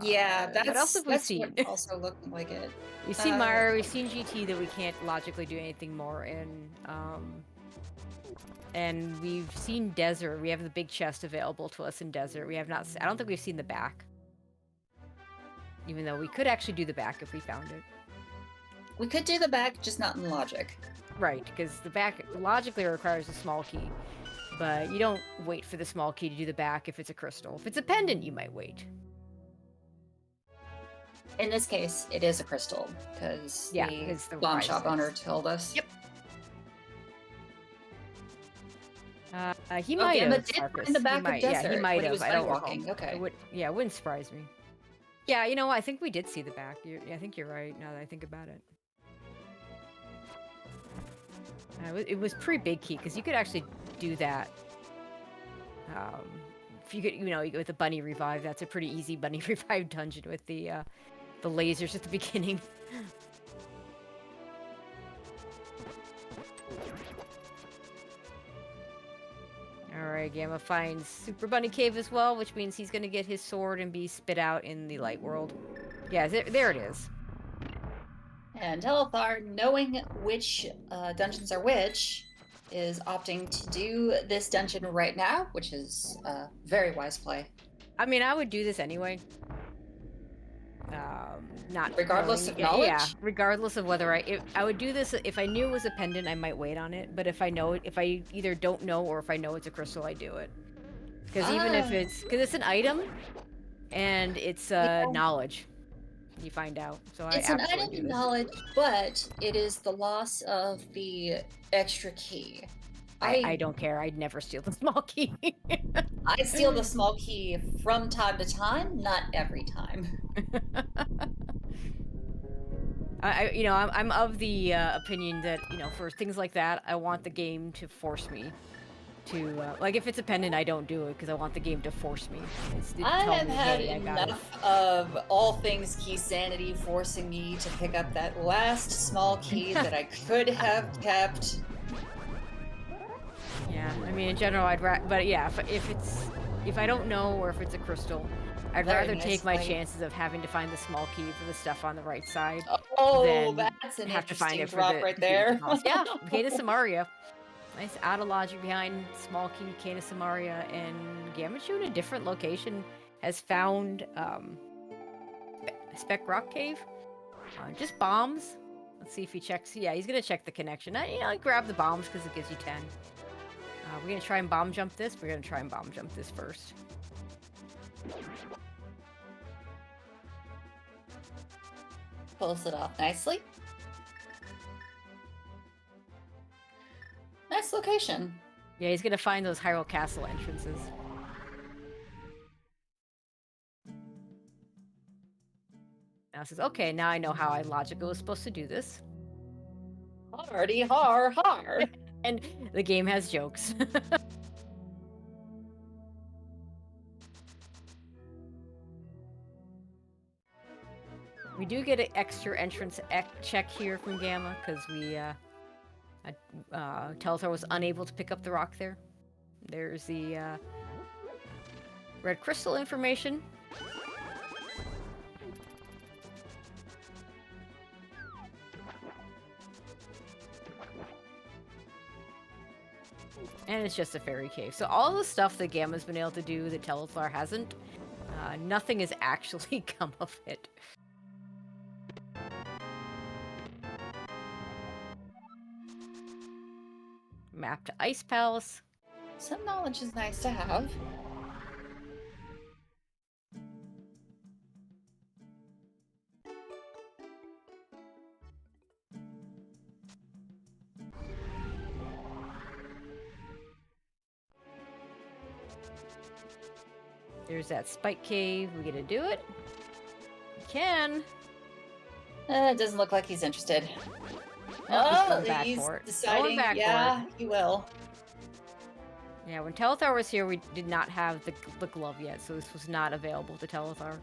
Yeah, what else have we seen? What's also looking like it. We've seen Mire, we've seen GT that we can't logically do anything more in. And we've seen Desert. We have the big chest available to us in Desert. We have not. I don't think we've seen the back. Even though we could actually do the back if we found it. We could do the back, just not in logic. Right, because the back logically requires a small key. But you don't wait for the small key to do the back if it's a crystal. If it's a pendant, you might wait. In this case, it is a crystal, because the bomb shop owner told us. Yep. He might have. Did in the back of Desert. Yeah, he might have. I don't walking. Okay. It wouldn't surprise me. Yeah, you know, I think we did see the back. I think you're right. Now that I think about it, it was pretty big key because you could actually do that. If you could, you know, with the bunny revive, that's a pretty easy bunny revive dungeon with the lasers at the beginning. Alright, Gamma finds Super Bunny Cave as well, which means he's gonna get his sword and be spit out in the light world. Yeah, there it is. And Telethar, knowing which dungeons are which, is opting to do this dungeon right now, which is a very wise play. I mean, I would do this anyway. Not regardless of knowledge? Yeah, regardless of whether I would do this if I knew it was a pendant, I might wait on it. But if I know it, if I either don't know or if I know it's a crystal, I do it. Because even if it's an item, and it's knowledge, you find out. So it's an item of knowledge, but it is the loss of the extra key. I don't care. I'd never steal the small key. I steal the small key from time to time, not every time. I'm of the opinion that, for things like that, I want the game to force me to, like, if it's a pendant, I don't do it because I want the game to force me. It I tell have me, had hey, I got it. enough of all things key sanity forcing me to pick up that last small key that I could have kept. Yeah, I mean, in general, but yeah, if I don't know or if it's a crystal, I'd Very rather take my nicely. chances of having to find the small key for the stuff on the right side Oh, than that's an have to find interesting it for drop right the huge there. boss. Yeah, Cane of Samaria. Nice out of logic behind small key, Cane of Samaria, and Gammachuu in a different location has found Spec Rock Cave. Just bombs. Let's see if he checks. Yeah, he's gonna check the connection. Grab the bombs because it gives you 10. We're gonna try and bomb jump this. We're gonna try and bomb jump this first. Pulls it off nicely. Nice location. Yeah, he's gonna find those Hyrule Castle entrances. Now says, okay, now I know how I logically was supposed to do this. Hardy har har. And the game has jokes. We do get an extra entrance check here from Gamma because Telethar was unable to pick up the rock there. There's the red crystal information. And it's just a fairy cave. So all the stuff that Gamma's been able to do that Telethar hasn't, nothing has actually come of it. Map to Ice Palace. Some knowledge is nice to have. There's that spike cave. We gonna do it? We can. It doesn't look like he's interested. No, he's going back He's for it. deciding. Going back Yeah, for it. he will. Yeah, when Telethar was here, we did not have the glove yet, so this was not available to Telethar.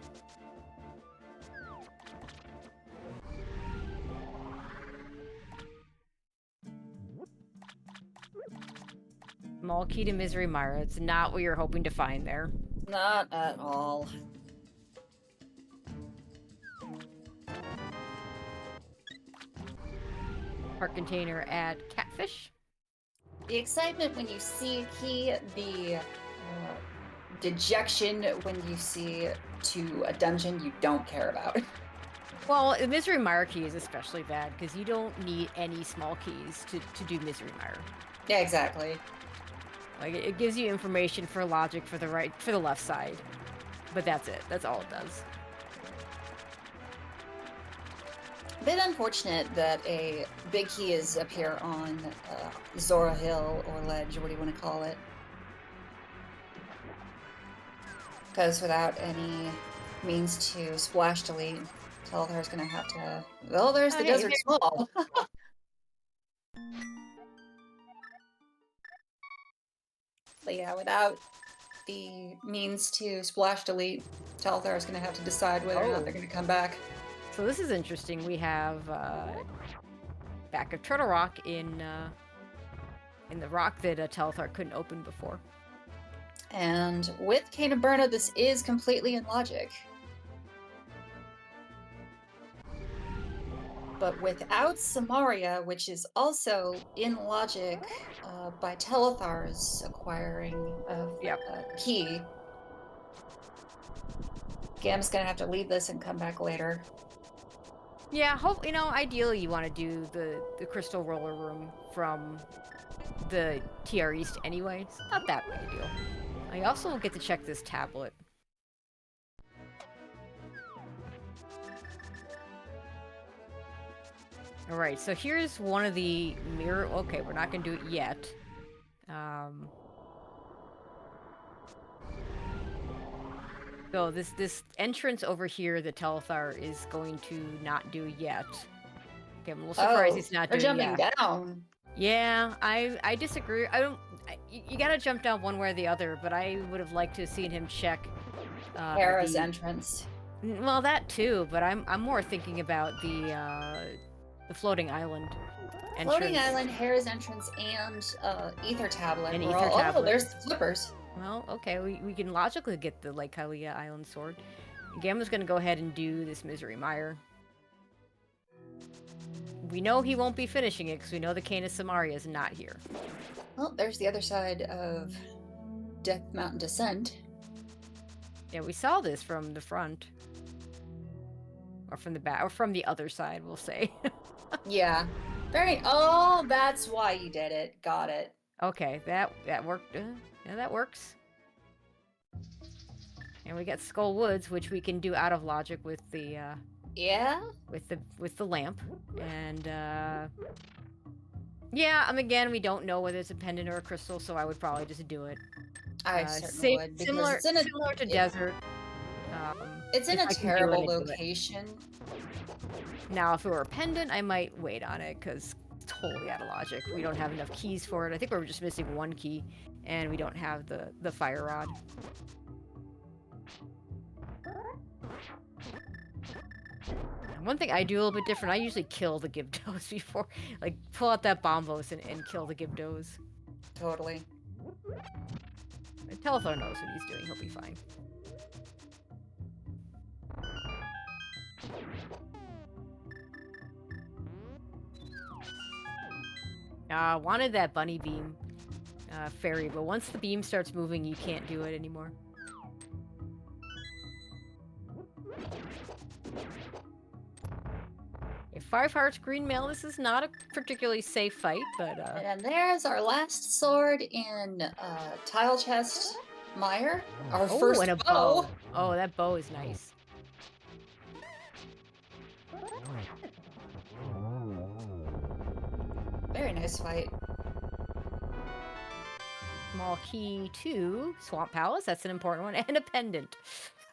Small key to Misery Mire. It's not what you're hoping to find there. Not at all. Heart container at Catfish. The excitement when you see a key, the dejection when you see to a dungeon you don't care about. Well, the Misery Mire key is especially bad because you don't need any small keys to do Misery Mire. Yeah, exactly. Like it gives you information for logic for the left side, but that's it. That's all it does. A bit unfortunate that a big key is up here on Zora Hill or Ledge, or what do you want to call it? Because without any means to splash delete, Telethar's gonna have to. Well, there's the desert small. But yeah, without the means to splash delete, Telethar is going to have to decide whether or not they're going to come back. So this is interesting. We have back of Turtle Rock in the rock that Telethar couldn't open before. And with Cane of Burna, this is completely in logic. But without Samaria, which is also in logic by Telethar's acquiring of key, Gam's gonna have to leave this and come back later. Yeah, ideally you want to do the Crystal Roller Room from the TR East anyway. It's not that big a deal. I also get to check this tablet. Alright, so here's one of the mirror... Okay, we're not going to do it yet. So this entrance over here that Telethar is going to not do yet Okay, I'm a little surprised Oh, he's not they're doing. jumping down. Yeah, I disagree. I don't. You gotta jump down one way or the other, but I would have liked to have seen him check Hera's the. entrance. Well, that too, but I'm more thinking about the floating island Floating entrance Island, Hera's entrance, and Ether Tablet. and We're ether all. Oh, tablet. there's the flippers. Well, okay, we can logically get the Lake Hylia Island sword. Gamma's gonna go ahead and do this Misery Mire. We know he won't be finishing it because we know the Canis Samaria is not here. Well, there's the other side of Death Mountain Descent. Yeah, we saw this from the front. Or from the back, or from the other side, we'll say. Yeah. Very. Oh, that's why you did it. Got it. Okay, that worked. Yeah, that works. And we got Skull Woods, which we can do out of logic with the Yeah. with the lamp. And yeah, again, we don't know whether it's a pendant or a crystal, so I would probably just do it. I certainly would, because similar it's in a similar to desert. it's in if a I can do it, terrible I'd do it. location. Now, if it were a pendant, I might wait on it because it's totally out of logic. We don't have enough keys for it. I think we're just missing one key, and we don't have the fire rod. One thing I do a little bit different, I usually kill the Gibdos before, like, pull out that Bombos and kill the Gibdos. Totally. Telethar knows what he's doing, he'll be fine. Wanted that bunny beam fairy, but once the beam starts moving, you can't do it anymore. A 5 hearts green mail, this is not a particularly safe fight, but And there's our last sword in Tile Chest Mire. Our first and a bow. Oh, that bow is nice. Very nice fight. Small key to Swamp Palace, that's an important one, and a pendant.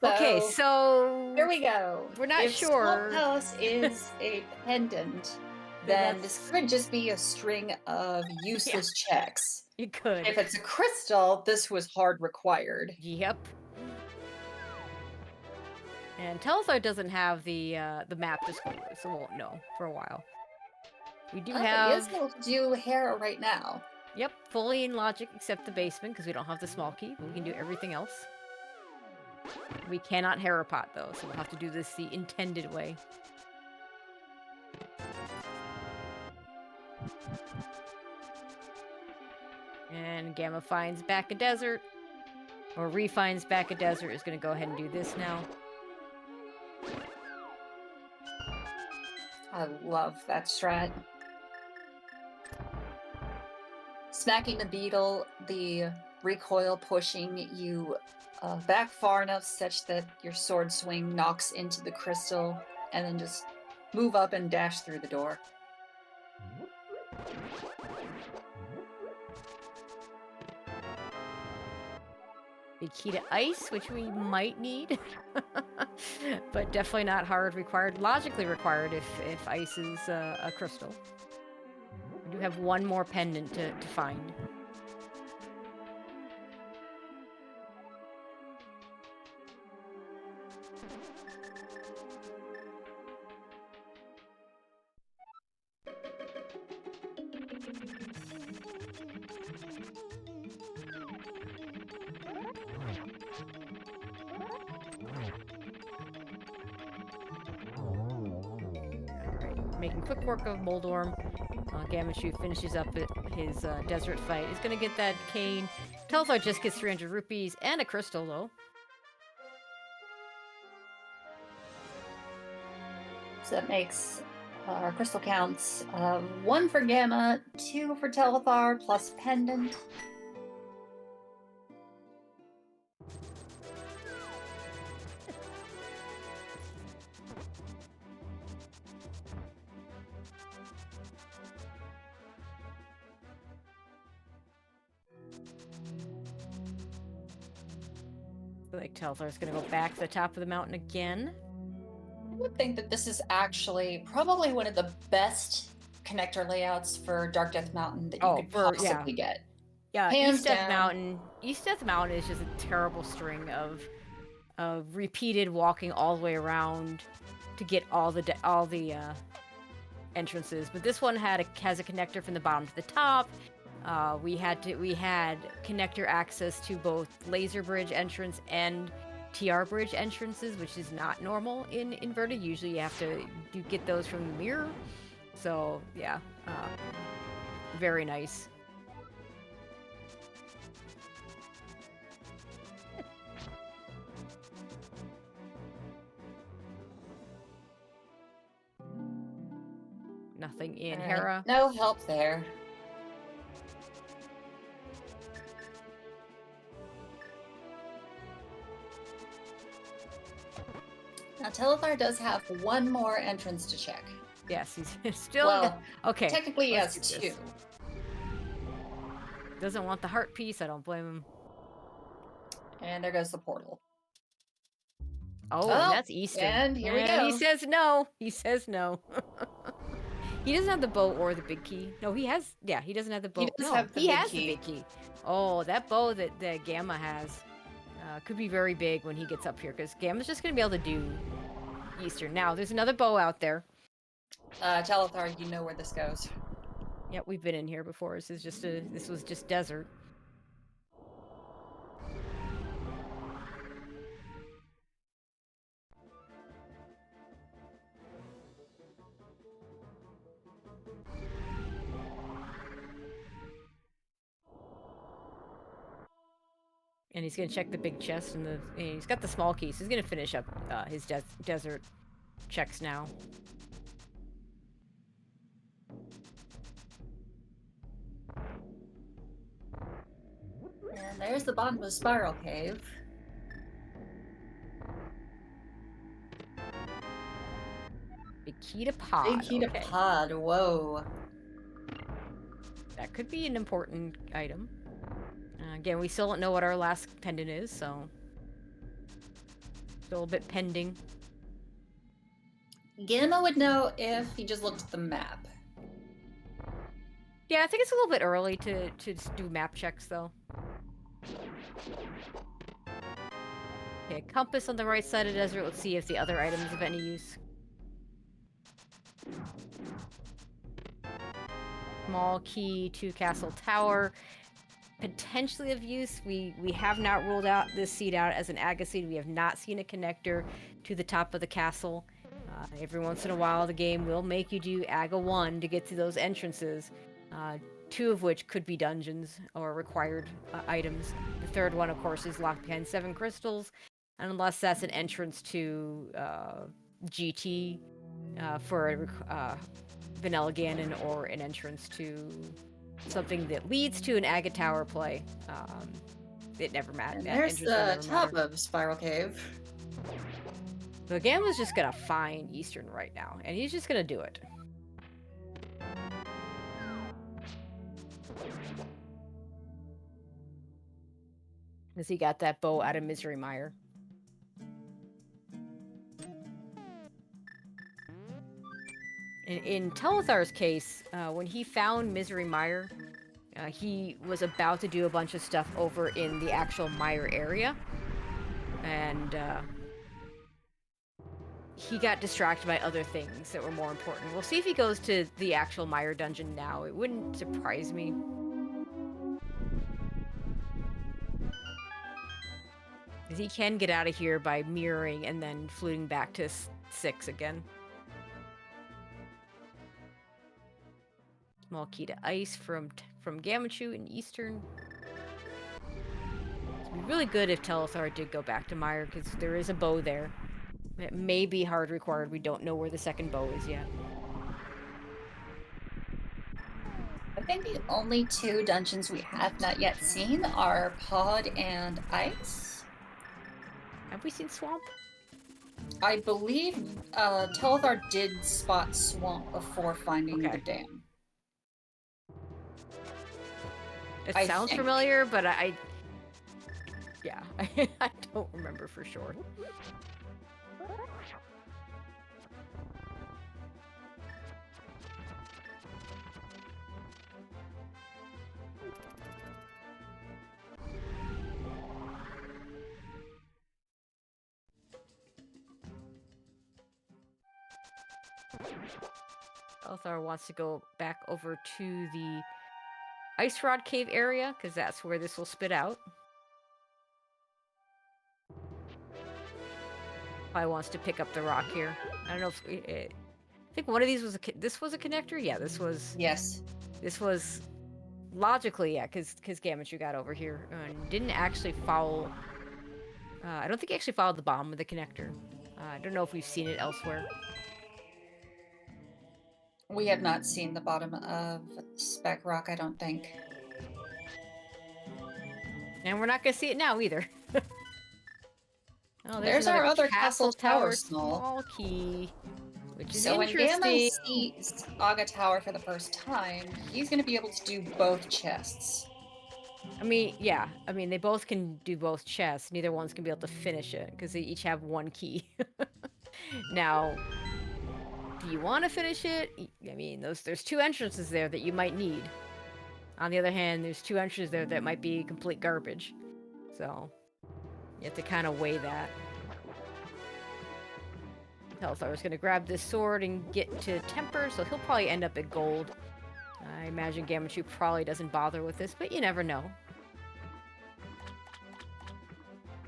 Okay, so here we go. We're not if sure. Swamp Palace is a pendant, then this could just be a string of useless checks. It could. If it's a crystal, this was hard required. Yep. And Telethar doesn't have the map display, so we won't know for a while. We do have. He is able to do Hera right now. Yep, fully in logic except the basement because we don't have the small key, but we can do everything else. We cannot Hera pot though, so we'll have to do this the intended way. And Gamma finds back a desert, or refines back a desert. Is going to go ahead and do this now. I love that strat. Smacking the beetle, the recoil pushing you back far enough such that your sword swing knocks into the crystal, and then just move up and dash through the door. The key to ice, which we might need, but definitely not hard required. Logically required if ice is a crystal. We do have one more pendant to find. Making quick work of Moldorm. Gammachuu finishes up his desert fight. He's gonna get that cane. Telethar just gets 300 rupees and a crystal, though. So that makes our crystal counts 1 for Gamma, 2 for Telethar, plus pendant. Like Telthar's gonna go back to the top of the mountain again. would think that this is actually probably one of the best connector layouts for Dark Death Mountain that you Oh, could yeah. possibly get. Yeah, Hands down. East Death Mountain is just a terrible string of repeated walking all the way around to get all the entrances. But this one has a connector from the bottom to the top. We had connector access to both laser bridge entrance and TR bridge entrances, which is not normal in inverted. Usually you get those from the mirror. So yeah, very nice. Nothing in All right, Hera. no help there. Now, Telethar does have one more entrance to check. Yes, he's still Well, okay. technically he has let's do two. this. Doesn't want the heart piece. I don't blame him. And there goes the portal. Oh, and that's Eastern. And here we And go. he says no. He says no. He doesn't have the bow or the big key. No, he has. Yeah, he doesn't have the bow. He does no, have the he big has key. the big key. Oh, that bow that Gamma has could be very big when he gets up here, because Gamma's just gonna be able to do Eastern. Now, there's another bow out there. Telethar, you know where this goes. Yep, we've been in here before. This was just desert. And he's gonna check the big chest and he's got the small key, so he's gonna finish up his desert checks now. And there's the bottom of the spiral cave. Big key to pod. Big key to pod. Whoa. That could be an important item. Again, we still don't know what our last pendant is, so still a bit pending. Gamma would know if he just looked at the map. Yeah, I think it's a little bit early to do map checks, though. Okay, compass on the right side of the desert. Let's see if the other item is of any use. Small key to Castle Tower. Potentially of use. We have not ruled out this seed out as an Aga seed. We have not seen a connector to the top of the castle. Every once in a while, the game will make you do Aga 1 to get to those entrances. Two of which could be dungeons or required items. The third one, of course, is locked behind 7 crystals. And unless that's an entrance to GT for Vanilla Ganon, or an entrance to something that leads to an Aga Tower play. It never mattered. And there's the top of Spiral Cave. So Gamma's just gonna find Eastern right now, and he's just gonna do it. Because he got that bow out of Misery Mire. In Telethar's case, when he found Misery Mire, he was about to do a bunch of stuff over in the actual Mire area. And he got distracted by other things that were more important. We'll see if he goes to the actual Mire dungeon now. It wouldn't surprise me. Because he can get out of here by mirroring and then fluting back to 6 again. Small key to ice from Gammachuu in Eastern. It'd be really good if Telethar did go back to Mire, because there is a bow there. It may be hard required. We don't know where the second bow is yet. I think the only 2 dungeons we have not yet seen are Pod and Ice. Have we seen Swamp? I believe Telethar did spot Swamp before finding the dam. It sounds familiar, but yeah, I don't remember for sure. Telethar wants to go back over to the Ice Rod Cave area, because that's where this will spit out. Probably wants to pick up the rock here. I don't know if... I think one of these was this was a connector? Yeah, this was... Yes. This was... Logically, yeah, because Gammachuu got over here and didn't actually follow... I don't think he actually followed the bottom of the connector. I don't know if we've seen it elsewhere. We have not seen the bottom of Spec Rock, I don't think. And we're not going to see it now either. Oh, there's our other Castle Tower small key, which is so interesting. when Gamma sees Aga Tower for the first time, he's going to be able to do both chests. I mean, yeah. I mean, they both can do both chests. Neither one's going to be able to finish it because they each have one key. Now, do you want to finish it? I mean, there's two entrances there that you might need. On the other hand, there's two entrances there that might be complete garbage. So, you have to kind of weigh that. Telethar is going to grab this sword and get to temper, so he'll probably end up at gold. I imagine Gammachuu probably doesn't bother with this, but you never know.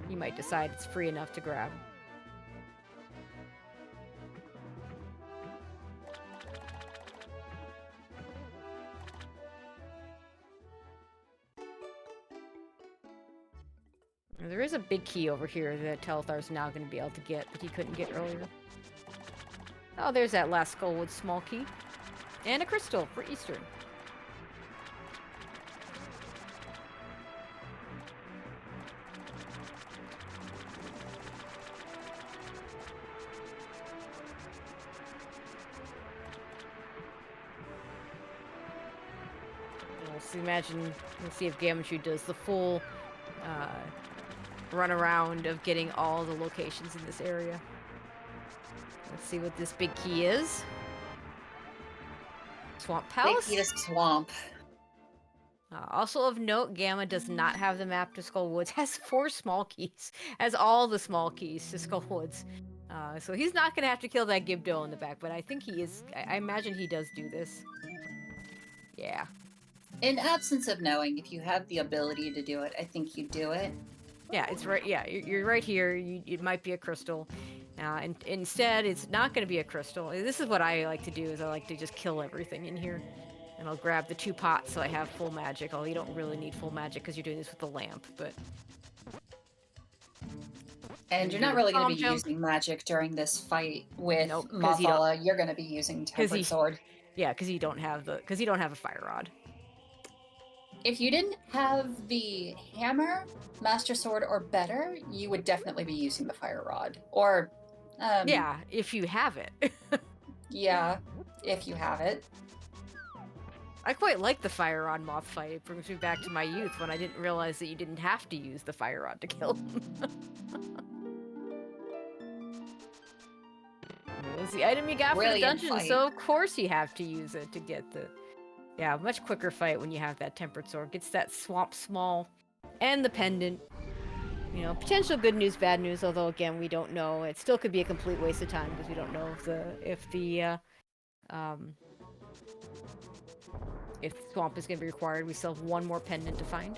He might decide it's free enough to grab. There is a big key over here that Telethar's now going to be able to get that he couldn't get earlier. Oh, there's that last Skullwood small key. And a crystal for Eastern. We'll see if Gammachuu does the full run around of getting all the locations in this area. Let's see what this big key is. Swamp Palace? Big key to Swamp. Also of note, Gamma does not have the map to Skullwoods. Has 4 small keys. Has all the small keys to Skullwoods. So he's not going to have to kill that Gibdo in the back, but I think he is... I imagine he does do this. Yeah. In absence of knowing, if you have the ability to do it, I think you do it. Yeah, it's right. Yeah, you're right here. It might be a crystal. And instead, it's not going to be a crystal. This is what I like to do, is I like to just kill everything in here. And I'll grab the 2 pots so I have full magic. Although you don't really need full magic because you're doing this with the lamp, but... And you're not really going to be using magic during this fight with Mothalla. You're going to be using Tempered Sword. Yeah, because you don't have a fire rod. If you didn't have the hammer, Master Sword, or better, you would definitely be using the fire rod. Or, yeah, if you have it. Yeah, if you have it. I quite like the fire rod moth fight. It brings me back to my youth when I didn't realize that you didn't have to use the fire rod to kill him. It was the item you got for the dungeon, so of course you have to use it to get the... Yeah, much quicker fight when you have that Tempered Sword. Gets that Swamp Small and the pendant. You know, potential good news, bad news, although again, we don't know. It still could be a complete waste of time because we don't know if the Swamp is going to be required. We still have 1 more pendant to find.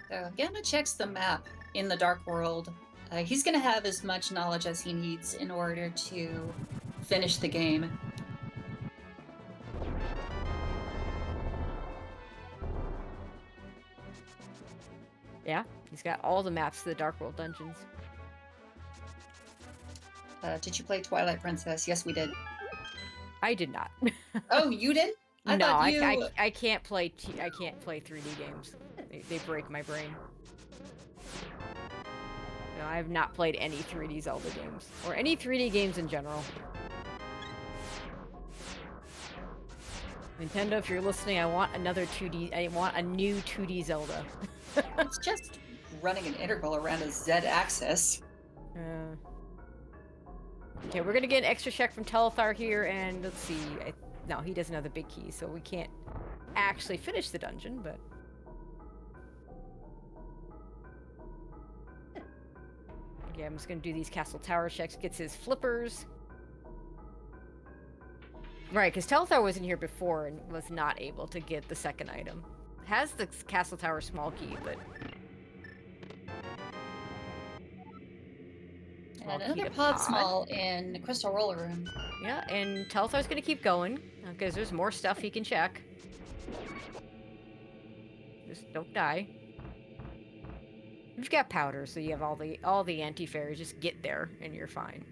So Gamma checks the map in the Dark World. He's going to have as much knowledge as he needs in order to finish the game. Yeah, he's got all the maps to the Dark World dungeons. Did you play Twilight Princess? Yes, we did. I did not. Oh, you did? I can't play 3D games. They break my brain. No, I have not played any 3D Zelda games or any 3D games in general. Nintendo, if you're listening, I want another 2D. I want a new 2D Zelda. It's just running an integral around a Z-axis. Okay, we're gonna get an extra check from Telethar here, and let's see. No, he doesn't have the big key, so we can't actually finish the dungeon, but... Yeah, I'm just gonna do these castle tower checks. Gets his flippers. Right, because Telethar was in here before and was not able to get the second item. Has the castle tower small key, but And another pod small in the crystal roller room. Yeah, and Telthar's gonna keep going because there's more stuff he can check. Just don't die. You've got powder, so you have all the anti-fairies. Just get there, and you're fine.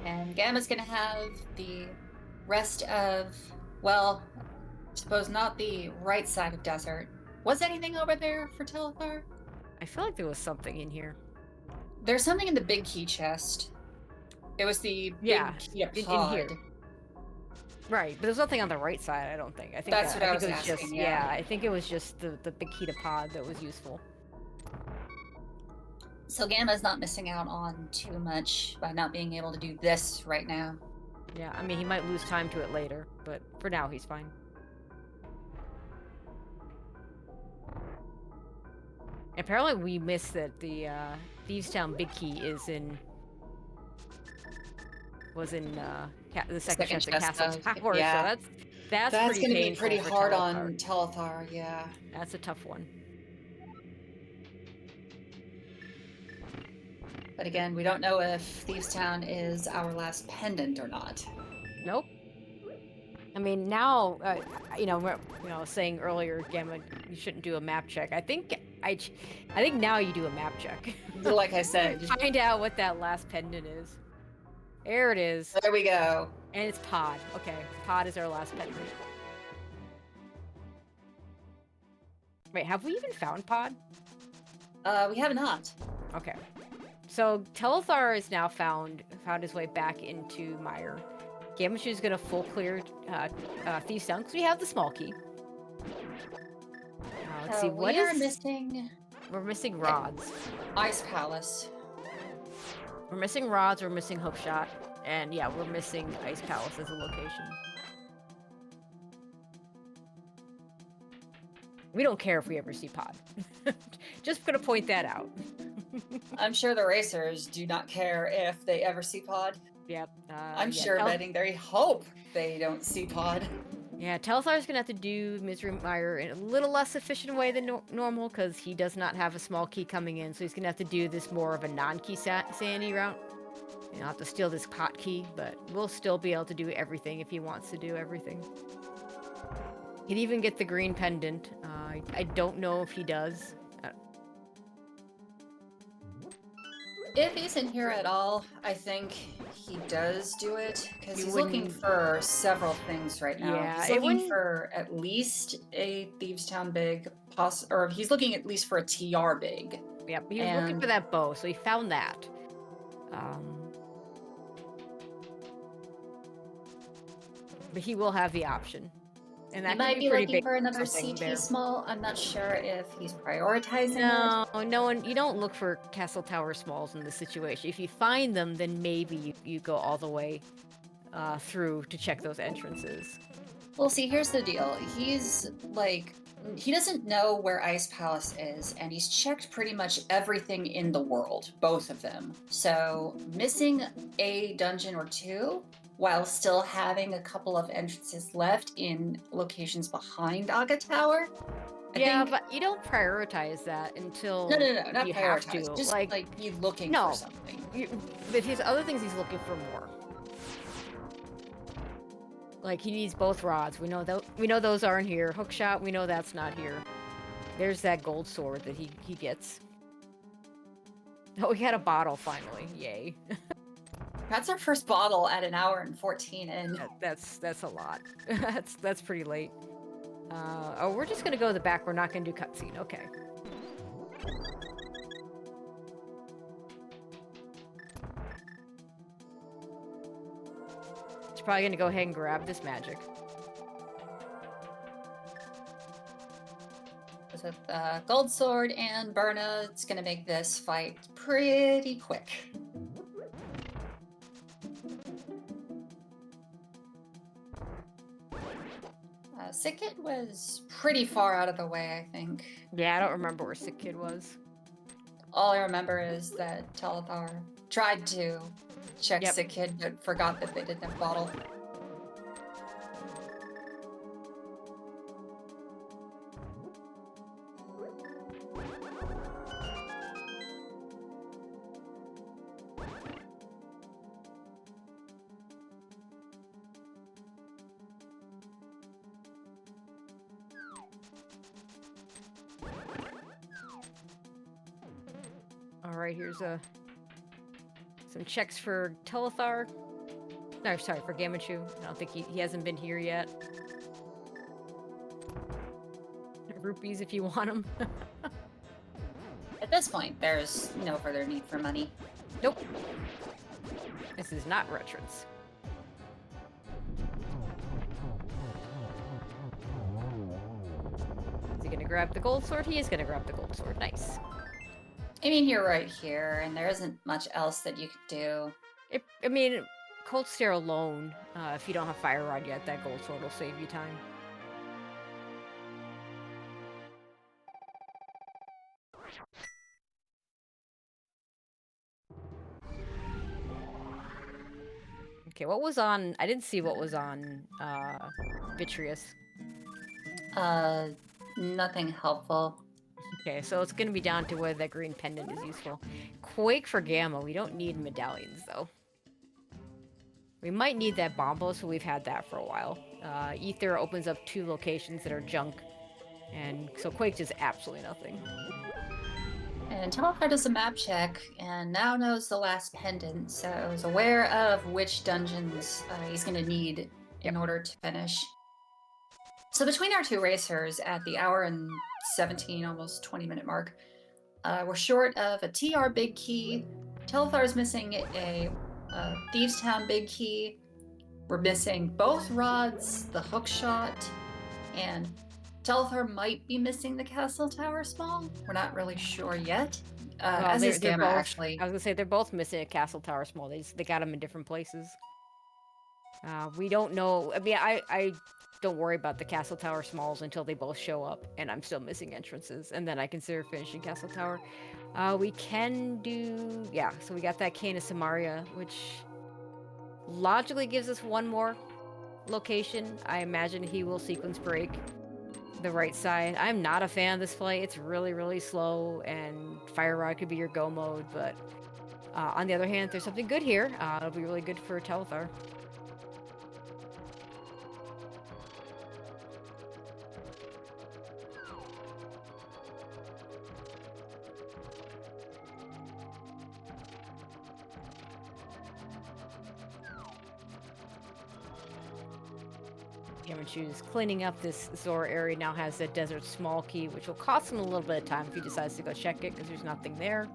And Gamma's gonna have the rest of, well, I suppose not the right side of desert. Was anything over there for Telethar? I feel like there was something in here. There's something in the big key chest. It was the big key pod. In here. Right, but there's nothing on the right side, I don't think. I think that's what I was it was asking, just yeah. I think it was just the big key pod that was useful. So Gamma's not missing out on too much by not being able to do this right now. Yeah, I mean, he might lose time to it later, but for now, he's fine. Apparently, we missed that the Thieves Town big key was in the second chest of Castle Tower, yeah. So that's going to be pretty hard Telethar. on Telethar, yeah. That's a tough one. But again, we don't know if Thieves Town is our last pendant or not. Nope. I mean, now, saying earlier, Gamma, you shouldn't do a map check. I think now you do a map check. Like I said, find out what that last pendant is. There it is. There we go. And it's Pod. Okay, Pod is our last pendant. Wait, have we even found Pod? We have not. Okay. So Telethar is now found his way back into Mire. Gammachuu is gonna full clear Thieves Town because we have the small key. Let's see what is missing. We're missing rods. Ice Palace. We're missing rods. We're missing hookshot, and yeah, we're missing Ice Palace as a location. We don't care if we ever see Pod. Just gonna point that out. I'm sure the racers do not care if they ever see Pod. Yep. I'm sure betting they hope they don't see Pod. Yeah, Telthar's gonna have to do Misery Mire in a little less efficient way than normal because he does not have a small key coming in, so he's gonna have to do this more of a non-key sanity route. I'll have to steal this pot key, but we'll still be able to do everything if he wants to do everything. He'd even get the green pendant. I don't know if he does. If he's in here at all, I think he does do it, because he's looking for several things right now. Yeah, he's looking for at least a Thieves Town big, or he's looking at least for a TR big. Yep, he was looking for that bow, so he found that. But he will have the option. And that he might be pretty looking big for another CT small. I'm not sure if he's prioritizing it. No one. You don't look for Castle Tower smalls in this situation. If you find them, then maybe you go all the way through to check those entrances. Well, see, here's the deal. He's like, he doesn't know where Ice Palace is, and he's checked pretty much everything in the world, both of them. So missing a dungeon or two, while still having a couple of entrances left in locations behind Aga Tower. But you don't prioritize that until no, not you prioritize. Have to. Just like you looking for something. But his other things, he's looking for more. Like he needs both rods. We know those aren't here. Hookshot, we know that's not here. There's that gold sword that he gets. Oh, he had a bottle finally. Yay. That's our first bottle at 1 hour and 14 in. That's a lot. that's pretty late. We're just gonna go to the back. We're not gonna do cutscene. Okay. She's probably gonna go ahead and grab this magic. With gold sword and Berna, it's gonna make this fight pretty quick. Sick Kid was pretty far out of the way, I think. Yeah, I don't remember where Sick Kid was. All I remember is that Telethar tried to check Yep. Sick Kid, but forgot that they didn't have a bottle. All right, here's some checks for Telethar. No, sorry, for Gammachuu. I don't think he hasn't been here yet. Rupees if you want them. At this point, there's no further need for money. Nope. This is not Retrance. Is he gonna grab the gold sword? He is gonna grab the gold sword. Nice. I mean, you're right here, and there isn't much else that you could do. I mean, Cold Stare alone, if you don't have Fire Rod yet, that gold sword will save you time. Okay, what was on... I didn't see what was on Vitreous. Nothing helpful. Okay, so it's gonna be down to whether that green pendant is useful. Quake for Gamma. We don't need medallions, though. We might need that Bombo, so we've had that for a while. Ether opens up 2 locations that are junk, and so Quake does absolutely nothing. And Telethar does a map check, and now knows the last pendant, so is aware of which dungeons he's going to need in order to finish. So between our two racers at the hour and 17, almost 20-minute mark, we're short of a TR big key. Telethar is missing a Thieves Town big key. We're missing both rods, the hook shot, and Telethar might be missing the castle tower small. We're not really sure yet. As is Gamma, both, actually. I was gonna say, they're both missing a castle tower small. They got them in different places. We don't know... I mean, I don't worry about the castle tower smalls until they both show up, and I'm still missing entrances, and then I consider finishing castle tower. We can do... Yeah, so we got that Cane of Samaria, which logically gives us one more location. I imagine he will sequence break the right side. I'm not a fan of this play. It's really, really slow, and Fire Rod could be your go mode, but on the other hand, if there's something good here, it'll be really good for Telethar. Gammachuu cleaning up this Zora area. Now has the desert small key, which will cost him a little bit of time if he decides to go check it, because there's nothing there.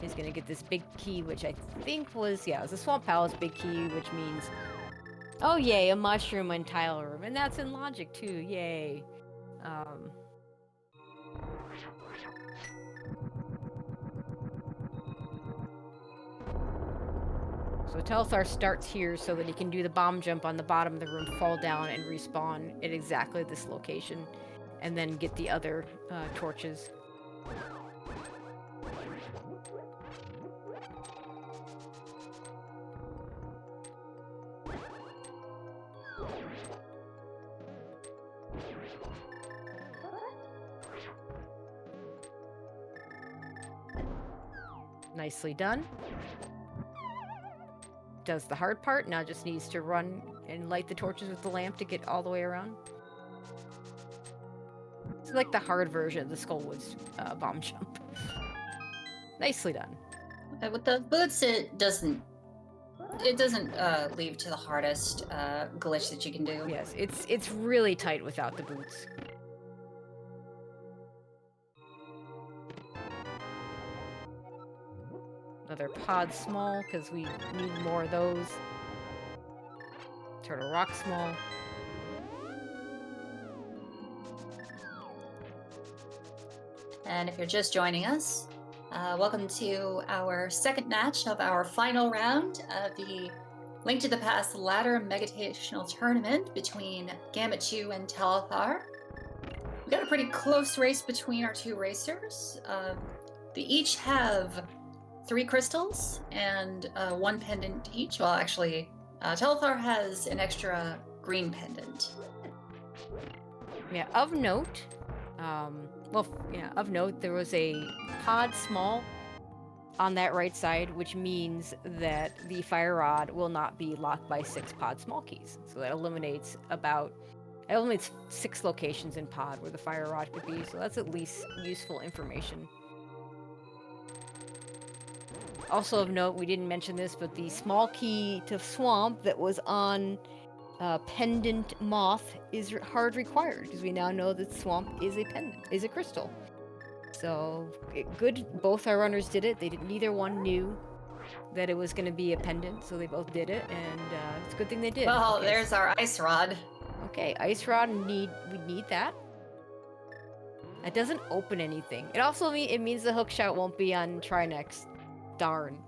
He's gonna get this big key, which I think was... Yeah, it was a Swamp Palace big key, which means... Oh, yay, a mushroom and tile room. And that's in logic, too. Yay. So Telethar starts here so that he can do the bomb jump on the bottom of the room, fall down, and respawn at exactly this location, and then get the other torches. Nicely done. Does the hard part, now just needs to run and light the torches with the lamp to get all the way around. It's like the hard version of the Skullwoods bomb jump. Nicely done. With the boots, it doesn't leave to the hardest glitch that you can do. Yes, it's really tight without the boots. Another pod small, because we need more of those. Turtle rock small. And if you're just joining us, welcome to our second match of our final round of the Link to the Past ladder Megatational tournament between Gammachuu and Telethar. We got a pretty close race between our two racers. They each have 3 crystals and 1 pendant each. Well, actually, Telethar has an extra green pendant. Yeah, of note, of note, there was a pod small on that right side, which means that the fire rod will not be locked by 6 pod small keys. So that eliminates 6 locations in pod where the fire rod could be. So that's at least useful information. Also of note, we didn't mention this, but the small key to swamp that was on pendant moth is hard required, because we now know that swamp is a crystal. So good, both our runners did it. Neither one knew that it was going to be a pendant, so they both did it, and it's a good thing they did. Well, Okay, there's our ice rod. Okay, ice rod, we need that. That doesn't open anything. It also means the hookshot won't be on Trinex. Darn.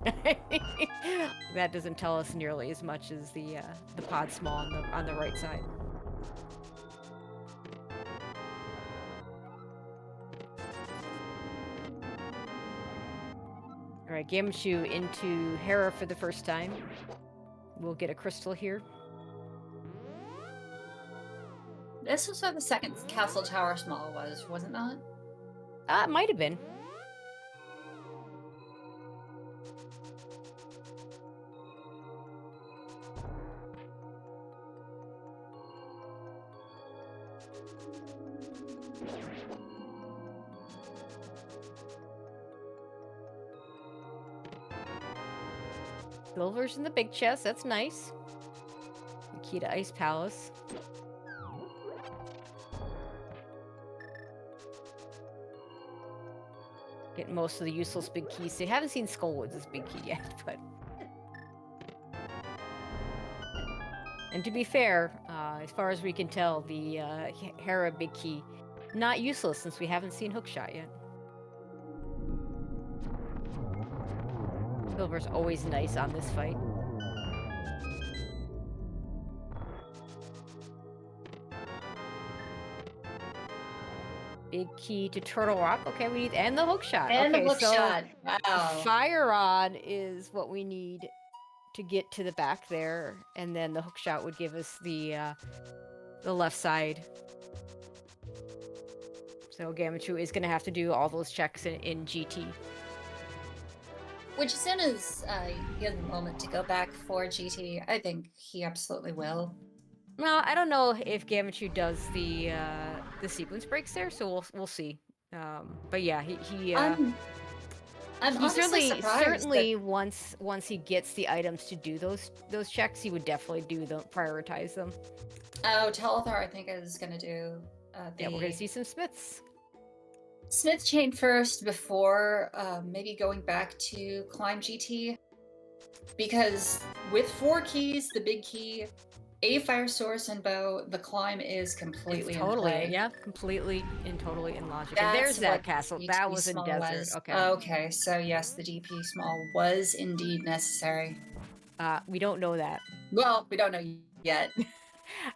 That doesn't tell us nearly as much as the pod small on the right side. All right, Gammachuu into Hera for the first time. We'll get a crystal here. This was where the second castle tower small was, was it not? It might have been. Silver's in the big chest, that's nice. The key to Ice Palace. Get most of the useless big keys. They haven't seen Skullwoods' big key yet, but... And to be fair, as far as we can tell, the Hera big key, not useless since we haven't seen Hookshot yet. Silver's always nice on this fight. Big key to Turtle Rock. Okay, we need... And the hookshot. And okay, the hookshot. So wow. Fire Rod is what we need to get to the back there, and then the hookshot would give us the left side. So Gammachuu is going to have to do all those checks in GT. Which, as soon as he has a moment to go back for GT, I think he absolutely will. Well, I don't know if Gammachuu does the sequence breaks there, so we'll see. But yeah, I'm he certainly that... once he gets the items to do those checks, he would definitely prioritize them. Oh, Telethar, I think, is going to do Yeah, we're going to see some Smiths. Smith chain first before maybe going back to climb GT. Because with 4 keys, the big key, a fire source and bow, the climb is completely in play. Yeah, completely and totally in logic. And there's that castle. That was a desert. Okay. Okay, so yes, the DP small was indeed necessary. We don't know that. Well, we don't know yet.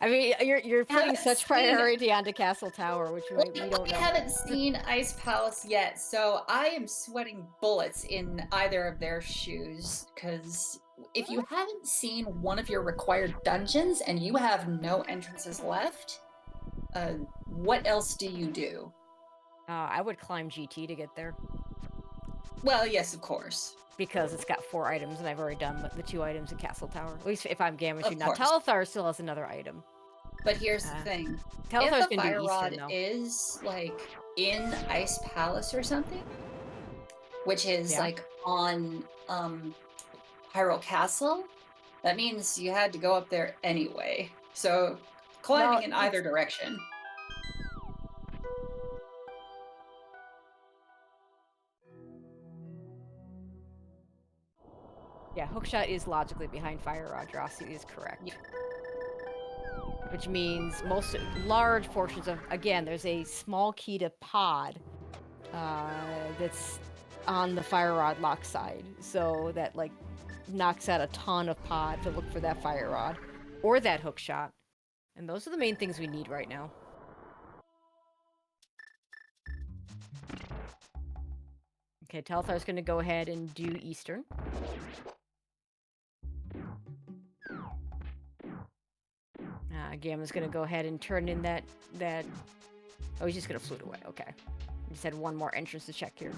I mean, you're putting such priority onto Castle Tower, which we don't know. We haven't seen Ice Palace yet, so I am sweating bullets in either of their shoes, because if you haven't seen one of your required dungeons and you have no entrances left, what else do you do? I would climb GT to get there. Well, yes, of course. Because it's got 4 items, and I've already done the 2 items in Castle Tower. At least if I'm Gammachuu. Now, Telethar still has another item. But here's the thing. Telthar's if the fire rod is, like, in Ice Palace or something, which is, like, on Hyrule Castle, that means you had to go up there anyway. So, climbing in either direction. Yeah, Hookshot is logically behind Fire Rod. Rossi is correct. Yeah. Which means large portions of... Again, there's a small key to pod that's on the Fire Rod lock side. So that, like, knocks out a ton of pod to look for that Fire Rod. Or that Hookshot. And those are the main things we need right now. Okay, Telthar's gonna go ahead and do Eastern. Gamma's gonna go ahead and turn in that... Oh, he's just gonna flute away. Okay. Just had one more entrance to check here.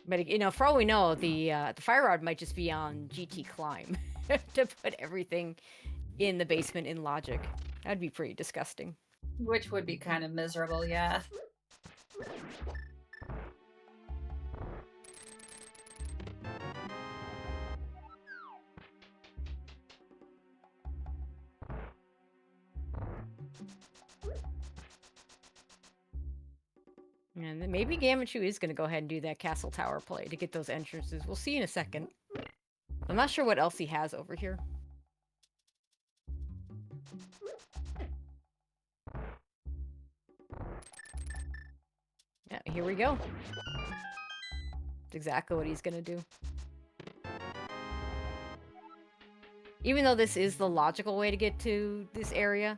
But, you know, for all we know, the fire rod might just be on GT Climb to put everything in the basement in logic. That'd be pretty disgusting. Which would be kind of miserable, yeah. And then maybe Gammachuu is going to go ahead and do that castle tower play to get those entrances. We'll see in a second. I'm not sure what else he has over here. Yeah, here we go. That's exactly what he's going to do. Even though this is the logical way to get to this area,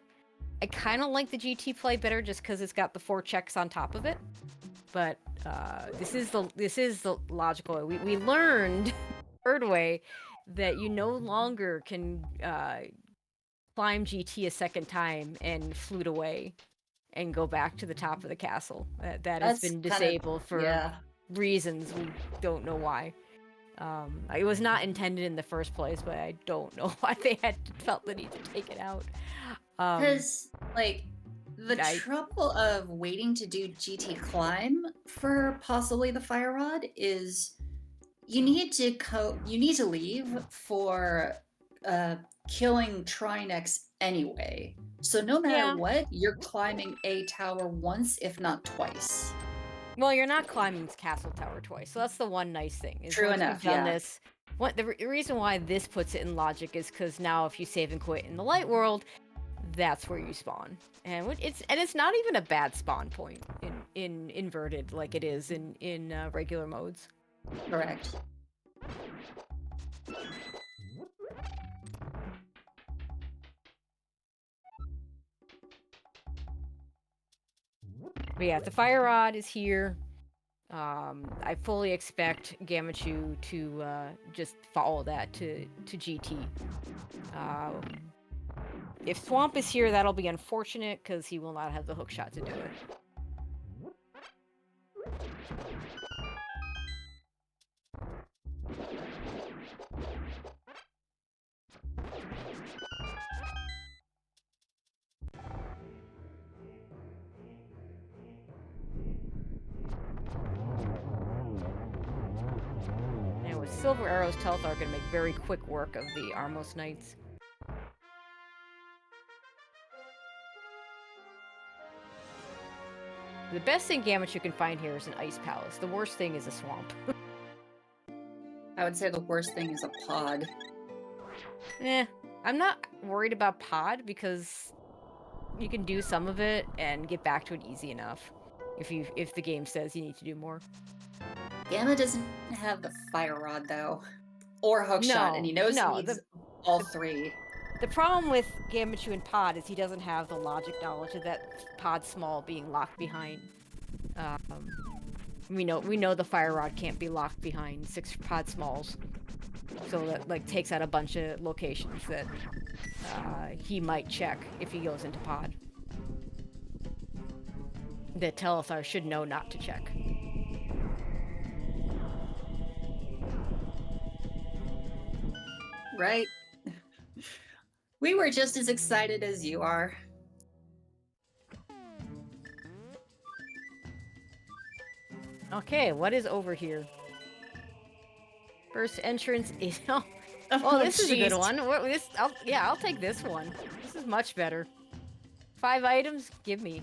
I kind of like the GT play better just because it's got the 4 checks on top of it. But this is the logical way. We learned third way that you no longer can climb GT a second time and flute away and go back to the top of the castle. That has been disabled for reasons we don't know why. It was not intended in the first place, but I don't know why they had felt the need to take it out. Because, like, the trouble of waiting to do GT Climb for possibly the fire rod is you need to leave for killing Trinex anyway. So no matter what, you're climbing a tower once, if not twice. Well, you're not climbing Castle Tower twice, so that's the one nice thing. Is True once enough, we've done this, the reason why this puts it in logic is because now if you save and quit in the light world, that's where you spawn, and it's not even a bad spawn point in inverted like it is in regular modes. Correct. But yeah, the fire rod is here. I fully expect Gammachuu to just follow that to GT. If Swamp is here, that'll be unfortunate because he will not have the hookshot to do it. And with Silver Arrows, Telethar are going to make very quick work of the Armos Knights. The best thing Gammachuu can find here is an ice palace. The worst thing is a swamp. I would say the worst thing is a pod. I'm not worried about pod because you can do some of it and get back to it easy enough if the game says you need to do more. Gamma doesn't have the fire rod though, or hookshot, and he knows he needs all 3. The problem with Gammachuu and Pod is he doesn't have the logic knowledge of that Pod small being locked behind. We know the fire rod can't be locked behind 6 Pod smalls, so that like takes out a bunch of locations that he might check if he goes into Pod. That Telethar should know not to check. Right. We were just as excited as you are. Okay, what is over here? First entrance is... Oh, this is a good one. I'll take this one. This is much better. 5 items? Give me.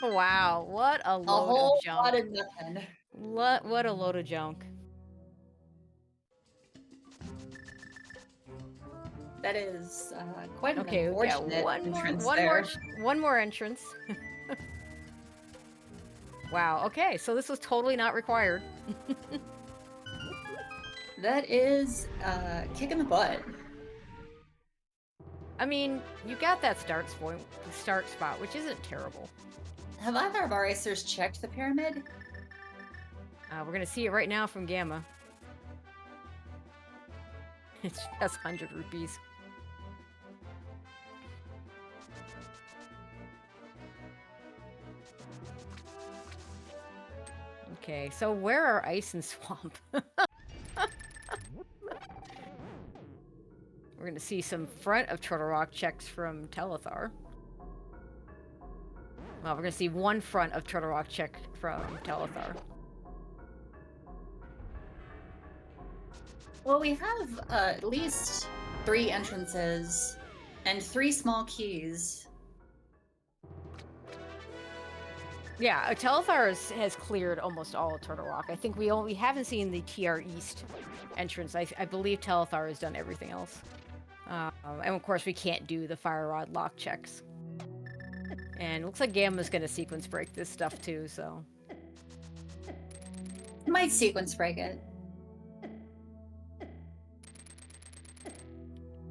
Wow, what a load of junk. A whole lot of nothing. What a load of junk. That is quite an unfortunate entrance one more entrance. Wow, okay, so this was totally not required. That is kick in the butt. I mean, you got that start spot, which isn't terrible. Have either of our racers checked the pyramid? We're gonna see it right now from Gamma. It's just 100 rupees. Okay, so where are Ice and Swamp? We're gonna see some front of Turtle Rock checks from Telethar. Well, we're gonna see one front of Turtle Rock check from Telethar. Well, we have at least 3 entrances and 3 small keys. Yeah, Telethar has cleared almost all of Turtle Rock. I think we haven't seen the TR East entrance. I believe Telethar has done everything else. And of course, we can't do the Fire Rod lock checks. And it looks like Gamma's gonna sequence break this stuff too, so. Might sequence break it.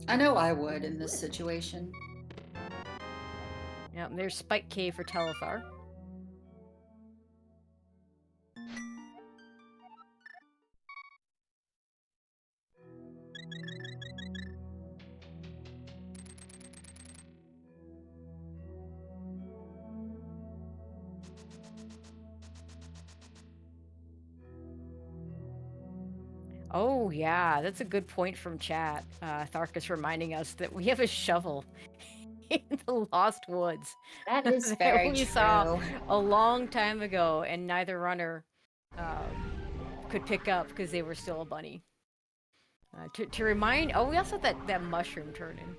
I know I would in this situation. Yeah, there's Spike Cave for Telethar. Oh, yeah, that's a good point from chat. Tharkus reminding us that we have a shovel in the Lost Woods. That is that very we true. saw a long time ago, and neither runner could pick up because they were still a bunny. To remind... Oh, we also have that mushroom turn-in.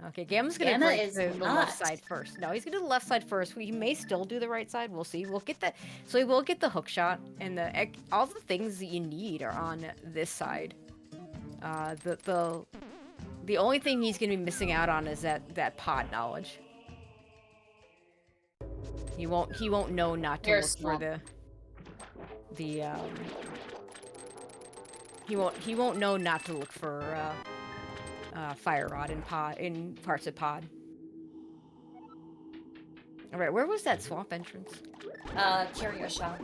Okay, Gamma's gonna Gamma break is the not. left side first. No, he's gonna do the left side first. We may still do the right side. We'll see. We'll get that. So we will get the hook shot, and all the things that you need are on this side. The only thing he's gonna be missing out on is that pod knowledge. He won't know not to look for he won't know not to look for Fire Rod in parts of pod. All right, where was that swamp entrance? Curio shop.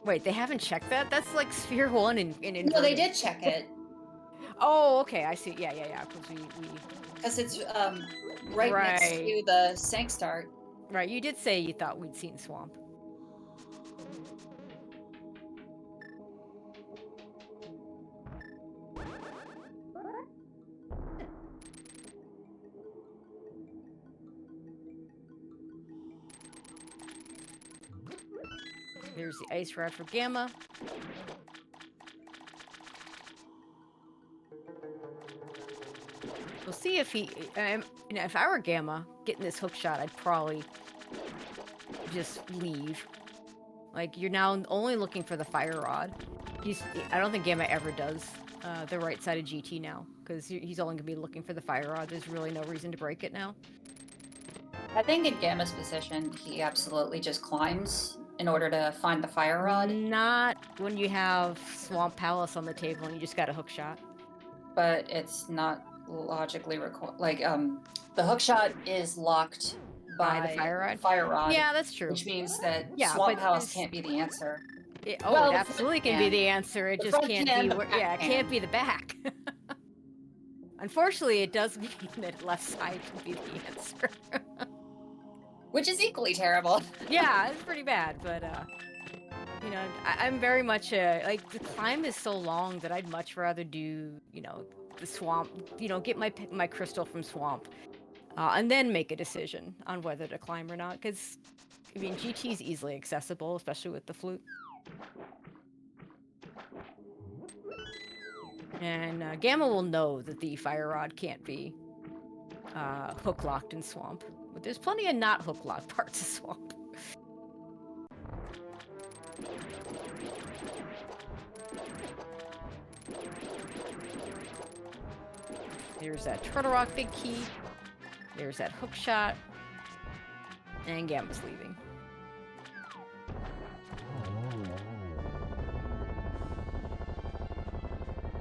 Wait, they haven't checked that? That's like Sphere 1 in inverted. No, they did check it. Oh, okay, I see. Yeah, because we... Because it's right next to the Sank Start. Right, you did say you thought we'd seen swamp. There's the ice rod for Gamma. We'll see if he... if I were Gamma, getting this hook shot, I'd probably just leave. Like, you're now only looking for the fire rod. I don't think Gamma ever does the right side of GT now, because he's only going to be looking for the fire rod. There's really no reason to break it now. I think in Gamma's position, he absolutely just climbs in order to find the fire rod. Not when you have Swamp Palace on the table and you just got a hook shot. But it's not logically like the hook shot is locked by the fire rod. Yeah, that's true. Which means that Swamp Palace can't be the answer. It absolutely can be the answer. It just can't be. It can't be the back. Unfortunately, it does mean that left side can be the answer. Which is equally terrible. Yeah, it's pretty bad, but you know, I'm very much like, the climb is so long that I'd much rather do, you know, the swamp, you know, get my crystal from swamp, and then make a decision on whether to climb or not. Because I mean, GT is easily accessible, especially with the flute. And Gamma will know that the fire rod can't be hook locked in swamp, but there's plenty of not hook locked parts of swamp. There's that Turtle Rock big key. There's that hook shot. And Gamma's leaving.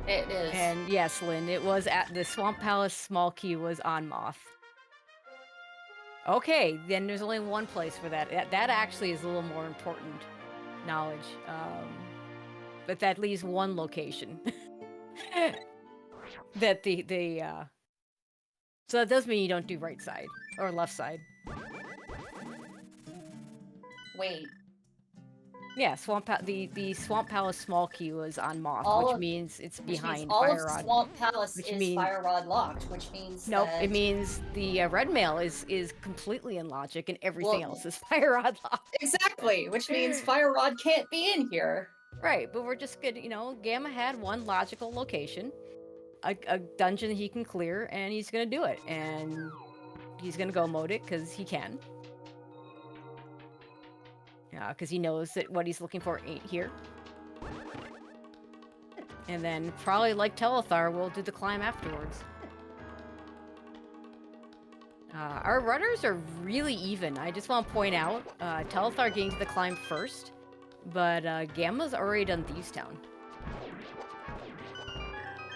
It is. And yes, Lynn, it was at the Swamp Palace. Small key was on Moth. Okay, then there's only one place for that. That actually is a little more important knowledge. But that leaves one location. that So that does mean you don't do right side or left side. Wait. Yeah, the Swamp Palace small key was on Moth, which means it's behind all Fire of Rod. Swamp Palace which is means- Fire Rod locked, which means Nope, that... it means the red mail is completely in logic and everything else is Fire Rod locked. Exactly, which means Fire Rod can't be in here. Right, but we're just good, you know, Gamma had one logical location, a dungeon he can clear, and he's gonna do it, and he's gonna go mode it because he can. Yeah, because he knows that what he's looking for ain't here. And then, probably like Telethar, we'll do the climb afterwards. Our runners are really even. I just want to point out, Telethar getting to the climb first, but Gamma's already done Thieves Town.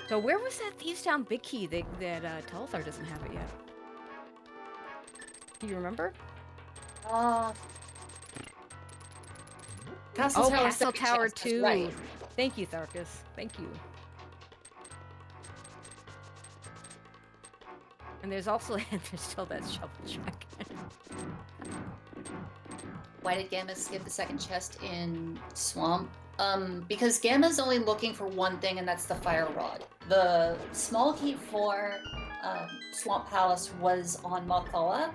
So where was that Thieves Town big key that Telethar doesn't have it yet? Do you remember? Castle Tower, Castle Tower 2. Right. Thank you, Tharkus. Thank you. And there's also there's still that shovel check. Why did Gamma skip the second chest in Swamp? Because Gamma's only looking for one thing, and that's the Fire Rod. The small key for Swamp Palace was on Malthoa,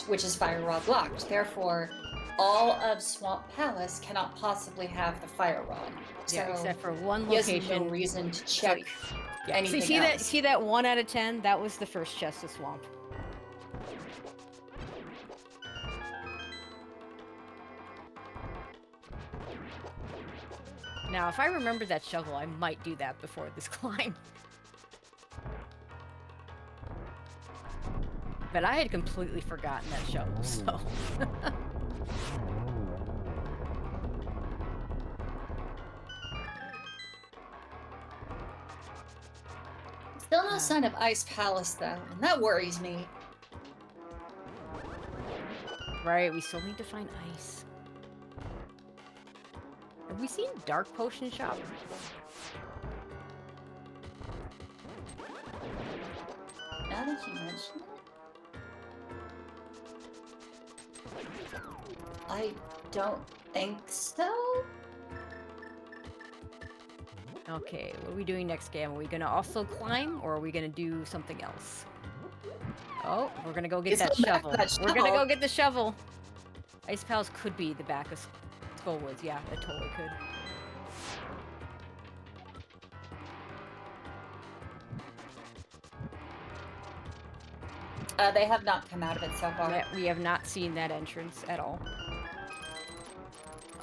which is Fire Rod locked. Therefore, all of Swamp Palace cannot possibly have the Fire Rod. Yeah, so except for one he location. has no reason to check Yeah. anything So else. see that 1 out of 10? That was the first chest of Swamp. Now, if I remember that shovel, I might do that before this climb. But I had completely forgotten that shovel, so... Still no sign of Ice Palace, though, and that worries me. Right, we still need to find ice. Have we seen Dark Potion Shop? Now that you mention it, I don't think so. Okay, what are we doing next game? Are we gonna also climb, or are we gonna do something else? Oh, we're gonna go get that shovel. We're gonna go get the shovel. Ice Palace could be the back of Skullwoods. Yeah, it totally could. They have not come out of it so far. Yeah, we have not seen that entrance at all.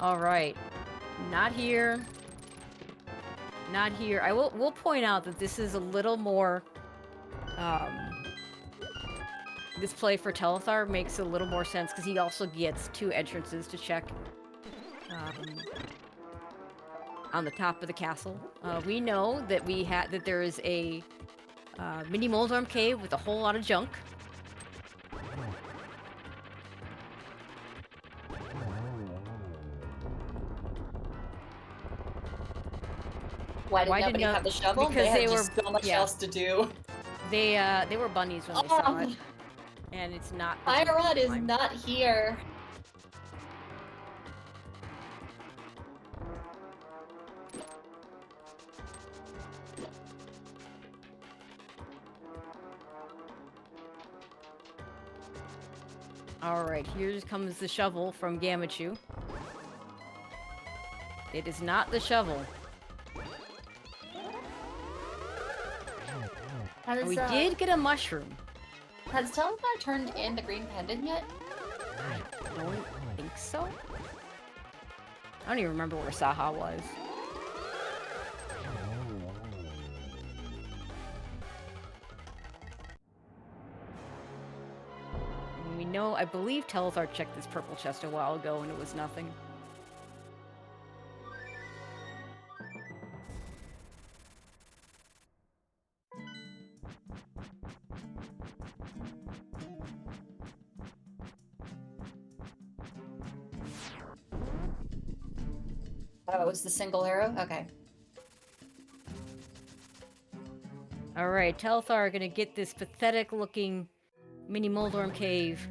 All right, not here. Not here. We'll point out that this is a little more. This play for Telethar makes a little more sense because he also gets 2 entrances to check on the top of the castle. We know that that there is a mini Moldarm cave with a whole lot of junk. Why did nobody have the shovel? Because they were just so much else to do. They were bunnies when they saw it, and it's not. Fire Rod is not here. All right, here comes the shovel from Gammachuu. It is not the shovel. We did get a mushroom. Has Telethar turned in the green pendant yet? I don't think so. I don't even remember where Saha was. We I believe Telethar checked this purple chest a while ago and it was nothing. Oh, it was the single arrow? Okay. Alright, Telethar are gonna get this pathetic-looking mini Moldorm cave.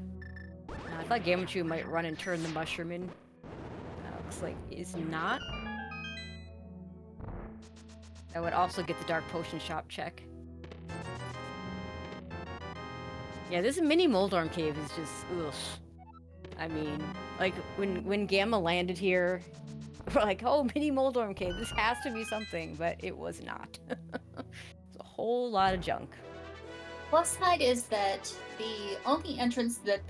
I thought Gammachuu might run and turn the mushroom in. Looks like is not. I would also get the Dark Potion Shop check. Yeah, this mini Moldorm cave is just, ugh. I mean, like, when Gamma landed here, we're like, oh, mini Moldorm cave, this has to be something, but it was not. It's a whole lot of junk. Plus side is that the only entrance that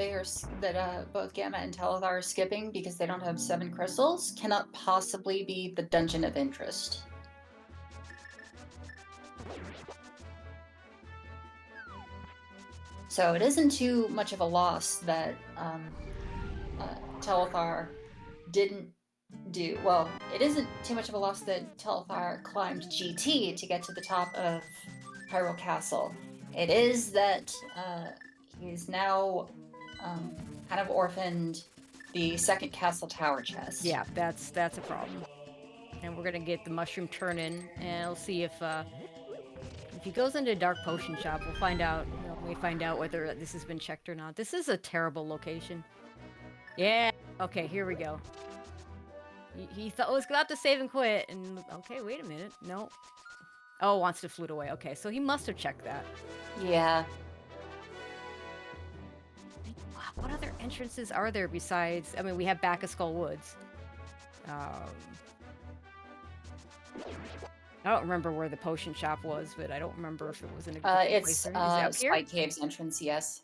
both Gamma and Telethar are skipping because they don't have 7 crystals cannot possibly be the Dungeon of Interest. So it isn't too much of a loss that Telethar didn't do. Well, it isn't too much of a loss that Telethar climbed GT to get to the top of Hyrule Castle. It is that he's now kind of orphaned the second castle tower chest. Yeah, that's a problem. And we're gonna get the mushroom turn in, and we'll see if he goes into a Dark Potion Shop, we'll find out. We find out whether this has been checked or not. This is a terrible location. Yeah. Okay, here we go. He thought was about to save and quit, and okay, wait a minute. No. Oh, wants to flute away. Okay, so he must have checked that. Yeah. What other entrances are there besides? I mean, we have Back of Skull Woods. I don't remember where the potion shop was, but I don't remember if it was in a good it's place. Is it up here? Spike Cave's entrance, yes.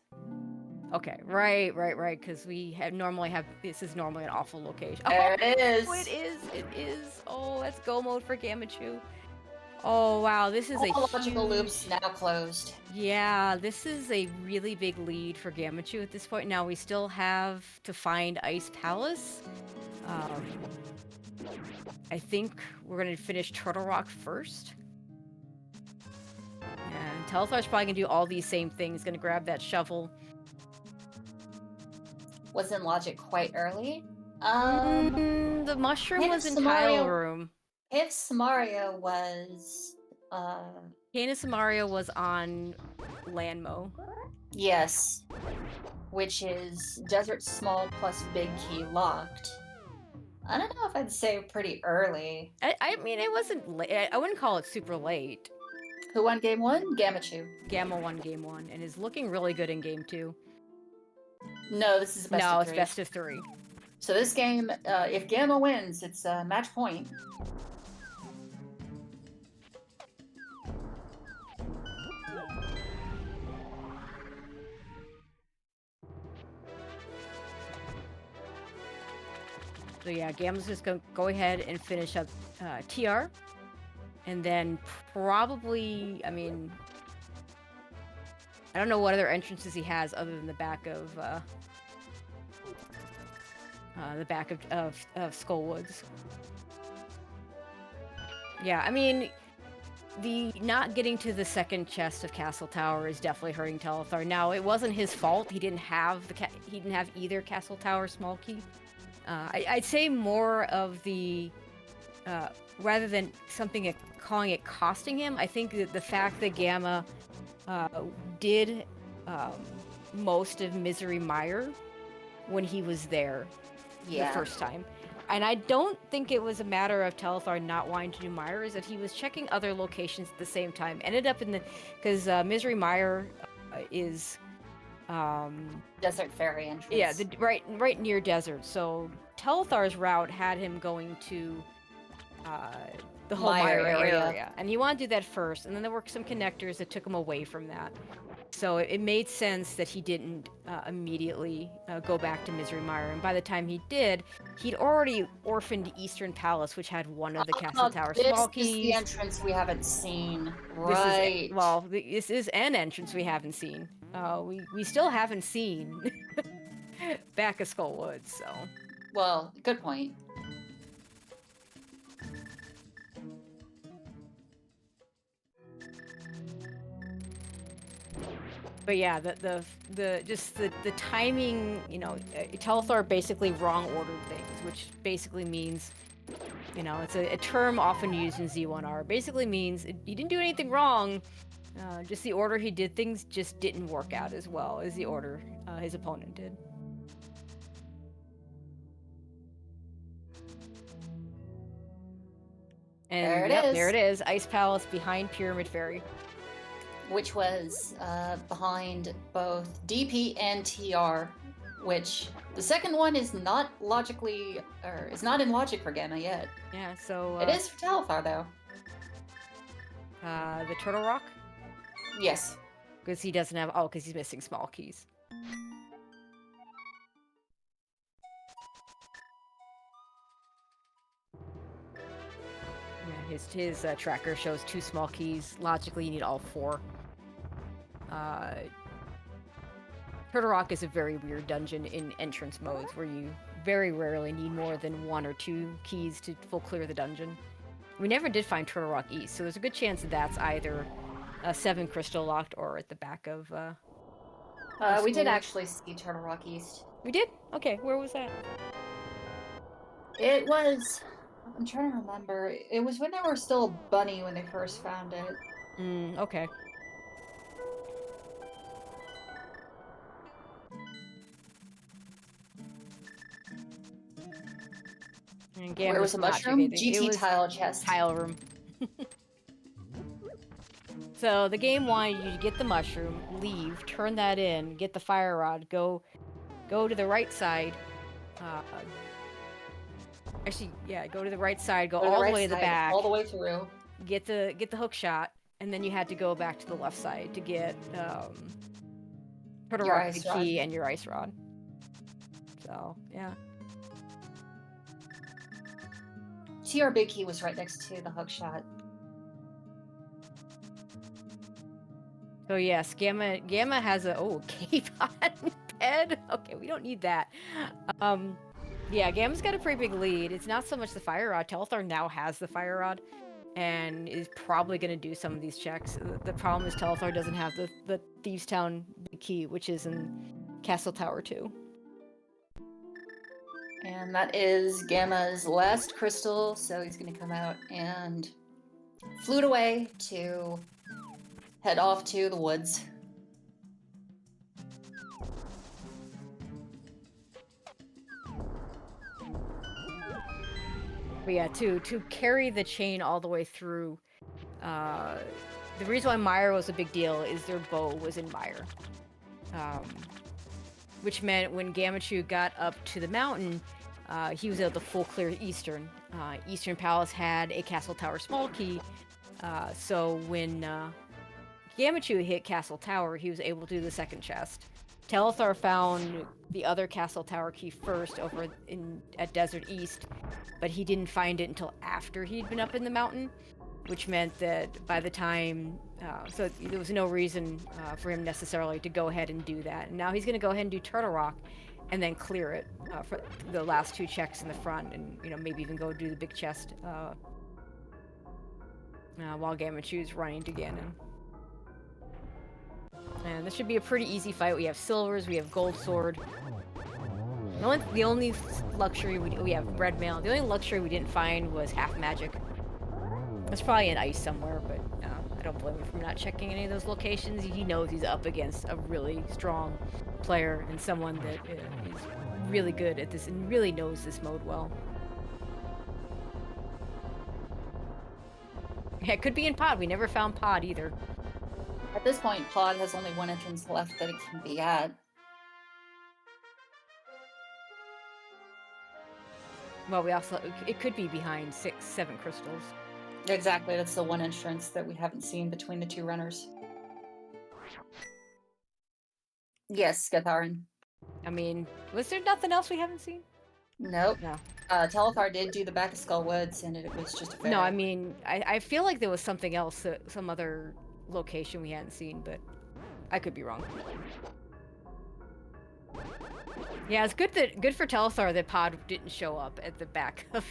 Okay, right, because we normally have, this is normally an awful location. There it is! Oh, it is! Oh, that's go mode for Gammachuu. Oh, wow, this is All a logical huge... loops now closed. Yeah, this is a really big lead for Gammachuu at this point. Now, we still have to find Ice Palace. I think we're going to finish Turtle Rock first. And Telthar's probably going to do all these same things. Going to grab that shovel. Wasn't logic quite early? The mushroom was in Tile Room. If Samaria was... Canis Samaria was on Landmo. Yes. Which is Desert Small plus Big Key locked. I don't know if I'd say pretty early. I mean, it wasn't late. I wouldn't call it super late. Who won game 1? Gammachuu. Gamma won game 1 and is looking really good in game 2. No, this is best of 3. No, it's best of 3. So this game, if Gamma wins, it's match point. So yeah, Gamma's just gonna go ahead and finish up TR. And then probably, I mean, I don't know what other entrances he has other than the back of Skullwoods. Yeah, I mean, the not getting to the second chest of Castle Tower is definitely hurting Telethar. Now, it wasn't his fault. He didn't have either Castle Tower small key. I'd say more of the rather than something calling it costing him. I think that the fact that Gamma did most of Misery Mire when he was there the first time. And I don't think it was a matter of Telethar not wanting to do Mire, is that he was checking other locations at the same time. Ended up in the... Because Misery Mire is... Desert Ferry entrance. Yeah, right near Desert. So Telethar's route had him going to the whole Mire area. And he wanted to do that first. And then there were some connectors that took him away from that. So it made sense that he didn't immediately go back to Misery Mire. And by the time he did, he'd already orphaned Eastern Palace, which had one of the Castle Tower small keys. This is the entrance we haven't seen. Right. This is an entrance we haven't seen. We still haven't seen back of Skull Woods, so. Well, good point. But yeah, the timing, Telethar basically wrong ordered things, which basically means, it's a term often used in Z1R. Basically means he didn't do anything wrong, just the order he did things just didn't work out as well as the order his opponent did. And there it is, Ice Palace behind Pyramid Fairy. Which was behind both DP and TR, which the second one is not logically, or is not in logic for Gamma yet. Yeah, so... it is for Telethar, though. The Turtle Rock? Yes. Because he doesn't have... Oh, because he's missing small keys. Yeah, his tracker shows 2 small keys. Logically, you need all 4. Turtle Rock is a very weird dungeon in entrance modes where you very rarely need more than 1 or 2 keys to full clear the dungeon. We never did find Turtle Rock East, so there's a good chance that that's either 7 crystal locked or at the back of we did actually see Turtle Rock East. We did? Okay, where was that? It was... I'm trying to remember. It was when they were still a bunny when they first found it. Okay. Where was the mushroom? GT tile chest. Tile room. So the game wanted you to get the mushroom, leave, turn that in, get the fire rod, go to the right side. Actually, yeah, go to the right side, go all the way to the back, all the way through. Get the hook shot, and then you had to go back to the left side to get Turtle Rock the key and your ice rod. So yeah. TR big key was right next to the hook shot. So yes, Gamma has a cave on bed. Okay, we don't need that. Yeah, Gamma's got a pretty big lead. It's not so much the fire rod. Telethar now has the fire rod, and is probably going to do some of these checks. The problem is Telethar doesn't have the Thieves Town big key, which is in Castle Tower 2. And that is Gamma's last crystal, so he's going to come out and flute away to head off to the woods. But yeah, to carry the chain all the way through, the reason why Mire was a big deal is their bow was in Mire. Which meant when Gammachuu got up to the mountain, he was able to full clear Eastern. Eastern Palace had a Castle Tower small key, so when Gammachuu hit Castle Tower, he was able to do the second chest. Telethar found the other Castle Tower key first over at Desert East, but he didn't find it until after he'd been up in the mountain, which meant that by the time, so there was no reason for him necessarily to go ahead and do that. And now he's going to go ahead and do Turtle Rock and then clear it for the last 2 checks in the front, and maybe even go do the big chest while Gammachuu's running to Ganon. And this should be a pretty easy fight. We have silvers, we have gold sword. The only luxury we have red mail. The only luxury we didn't find was half magic. It's probably in ice somewhere, but I don't blame him for not checking any of those locations. He knows he's up against a really strong player and someone that is really good at this and really knows this mode well. Yeah, it could be in Pod. We never found Pod either. At this point, Pod has only 1 entrance left that it can be at. Well, it could be behind 6, 7 crystals. Exactly, that's the 1 entrance that we haven't seen between the 2 runners. Yes, Skatharin. I mean, was there nothing else we haven't seen? Nope. No. Telethar did do the back of Skull Woods, and it was just a fair. No, I mean, I feel like there was something else, some other location we hadn't seen, but I could be wrong. Yeah, it's good for Telethar that Pod didn't show up at the back of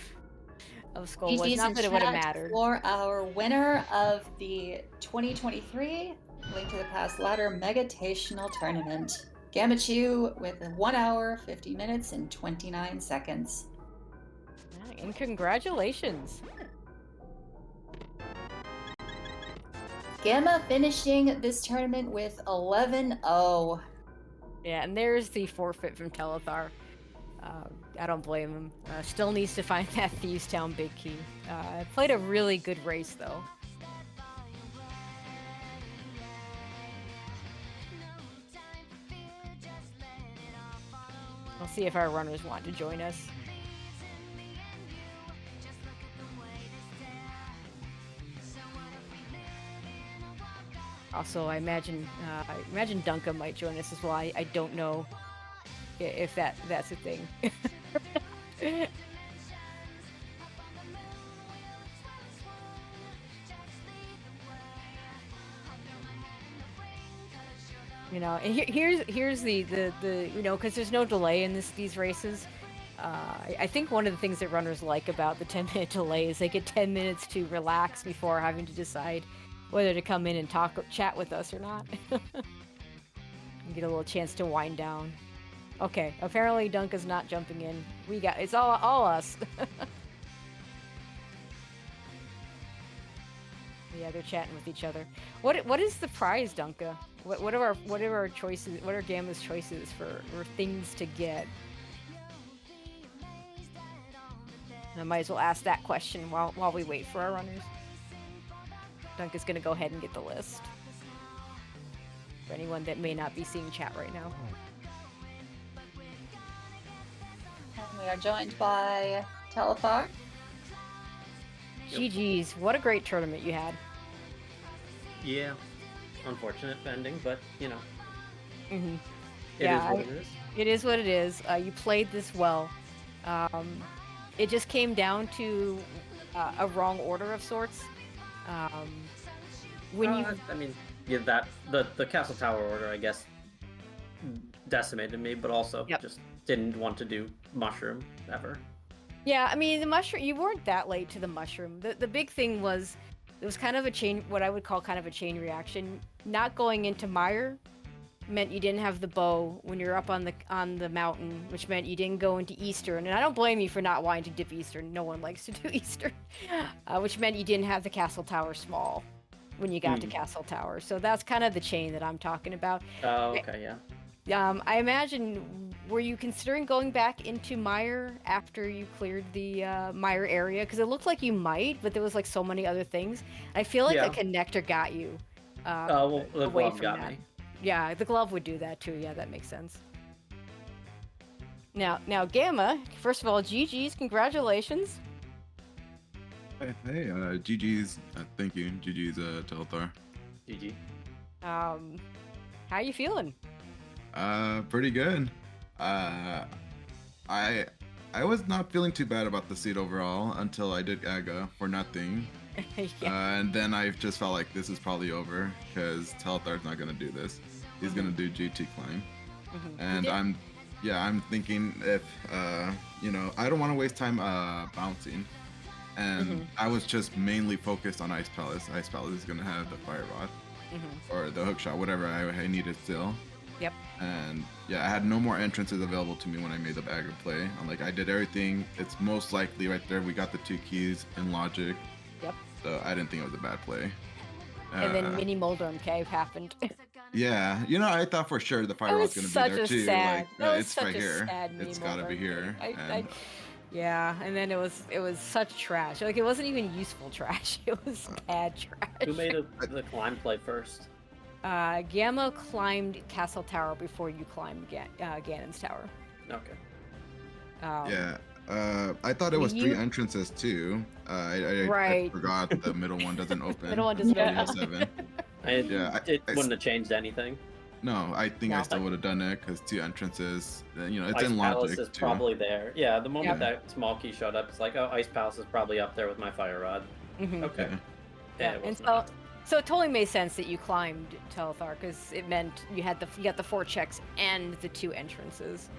Skullwoods. GG's in Not that it would have chat mattered. for our winner of the 2023 Link to the Past Ladder Megatational Tournament. Gammachuu with 1 hour, 50 minutes, and 29 seconds. And congratulations. Gamma finishing this tournament with 11-0. Yeah, and there's the forfeit from Telethar. I don't blame him. Still needs to find that Thieves Town big key. Played a really good race, though. I'll see if our runners want to join us. Also, I imagine Duncan might join us as well. I don't know if that's a thing. You know, and here's the you know, because there's no delay in these races. I think one of the things that runners like about the 10-minute delay is they get 10 minutes to relax before having to decide whether to come in and chat with us or not. And get a little chance to wind down. Okay, apparently Dunca's not jumping in. It's all us. Yeah, they're chatting with each other. What is the prize, Dunca? What are our choices? What are Gamma's choices for things to get? I might as well ask that question while we wait for our runners. Dunca's gonna go ahead and get the list. For anyone that may not be seeing chat right now. And we are joined by Telethar. GG's, what a great tournament you had. Yeah, unfortunate ending, but you know, Mm-hmm. it is what it is. It is what it is. You played this well. It just came down to a wrong order of sorts. I mean, yeah, that the Castle Tower order, I guess, decimated me, but also just didn't want to do mushroom ever. Yeah, I mean the mushroom. You weren't that late to the mushroom. The big thing was it was kind of a chain, what I would call kind of a chain reaction. Not going into Mire meant you didn't have the bow when you're up on the mountain, which meant you didn't go into Eastern. And I don't blame you for not wanting to dip Eastern. No one likes to do Eastern. Which meant you didn't have the Castle Tower small when you got to Castle Tower. So that's kind of the chain that I'm talking about. Oh, okay, yeah. I imagine, were you considering going back into Mire after you cleared the Mire area? Because it looked like you might, but there was like so many other things. I feel like the connector got you. Well, the glove got me. Yeah, the glove would do that too. Yeah, that makes sense. Now, Gamma, first of all, GG's, congratulations. Hey, GG's, thank you. GG's, Telethar. GG. How you feeling? Pretty good. I was not feeling too bad about the seed overall until I did Aga for nothing. And then I just felt like this is probably over because Telethar's not gonna do this. He's gonna do GT climb. And I'm thinking if you know, I don't want to waste time bouncing. And I was just mainly focused on Ice Palace. Ice Palace is gonna have the Fire Rod or the hook shot, whatever I needed still. Yep. And yeah, I had no more entrances available to me when I made the Aga play. I'm like, I did everything. It's most likely right there. We got the 2 keys in logic. Yep. So I didn't think it was a bad play. And then Mini Moldrum Cave happened. Yeah, you know, I thought for sure the Fire Rod's gonna be there too. It's right here. It's gotta be here. Yeah, and then it was such trash. Like, it wasn't even useful trash. It was bad trash. Who made the climb play first? Gamma climbed Castle Tower before you climbed Ganon's Tower. Okay. I thought it was 3 entrances too. I forgot the middle one doesn't open. Middle one doesn't open. It wouldn't have changed anything. No, I think I still would have done it because 2 entrances. You know, it's Ice in Palace logic is too. probably there. Yeah, the moment that small key showed up, it's like, oh, Ice Palace is probably up there with my Fire Rod. Okay. Yeah, and so it totally made sense that you climbed Telethar because it meant you got the 4 checks and the 2 entrances.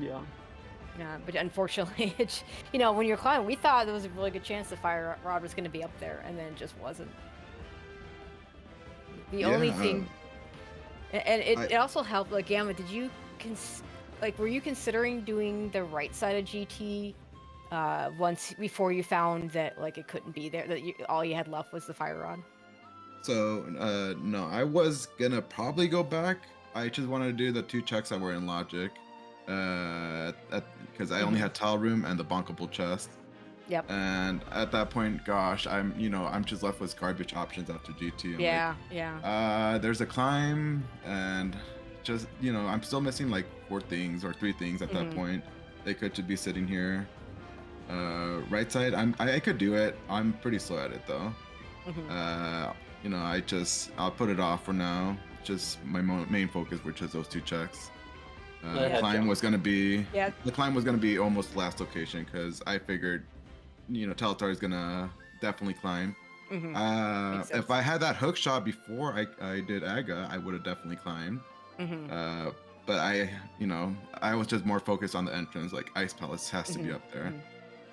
Yeah. Yeah, but unfortunately, it's, when you're climbing, we thought there was a really good chance the fire rod was going to be up there, and then it just wasn't. The only Yeah, thing, and it, I it also helped. Like Gamma, did you were you considering doing the right side of GT once before you found that like it couldn't be there, that all you had left was the fire rod? so no, I was gonna probably go back. I just wanted to do the 2 checks that were in logic, because I only had tile room and the bonkable chest. Yep. And at that point, gosh, I'm just left with garbage options after GT. I'm Yeah. there's a climb, and just I'm still missing like 4 things or 3 things at that point. They could just be sitting here. Right side, I could do it. I'm pretty slow at it though. I'll put it off for now. Just my main focus, which is those 2 checks. Climb was gonna be the climb was gonna be almost last location, because I figured Telethar is gonna definitely climb. If I had that hook shot before I did Aga, I would have definitely climbed. But I was just more focused on the entrance. Like Ice Palace has to be up there.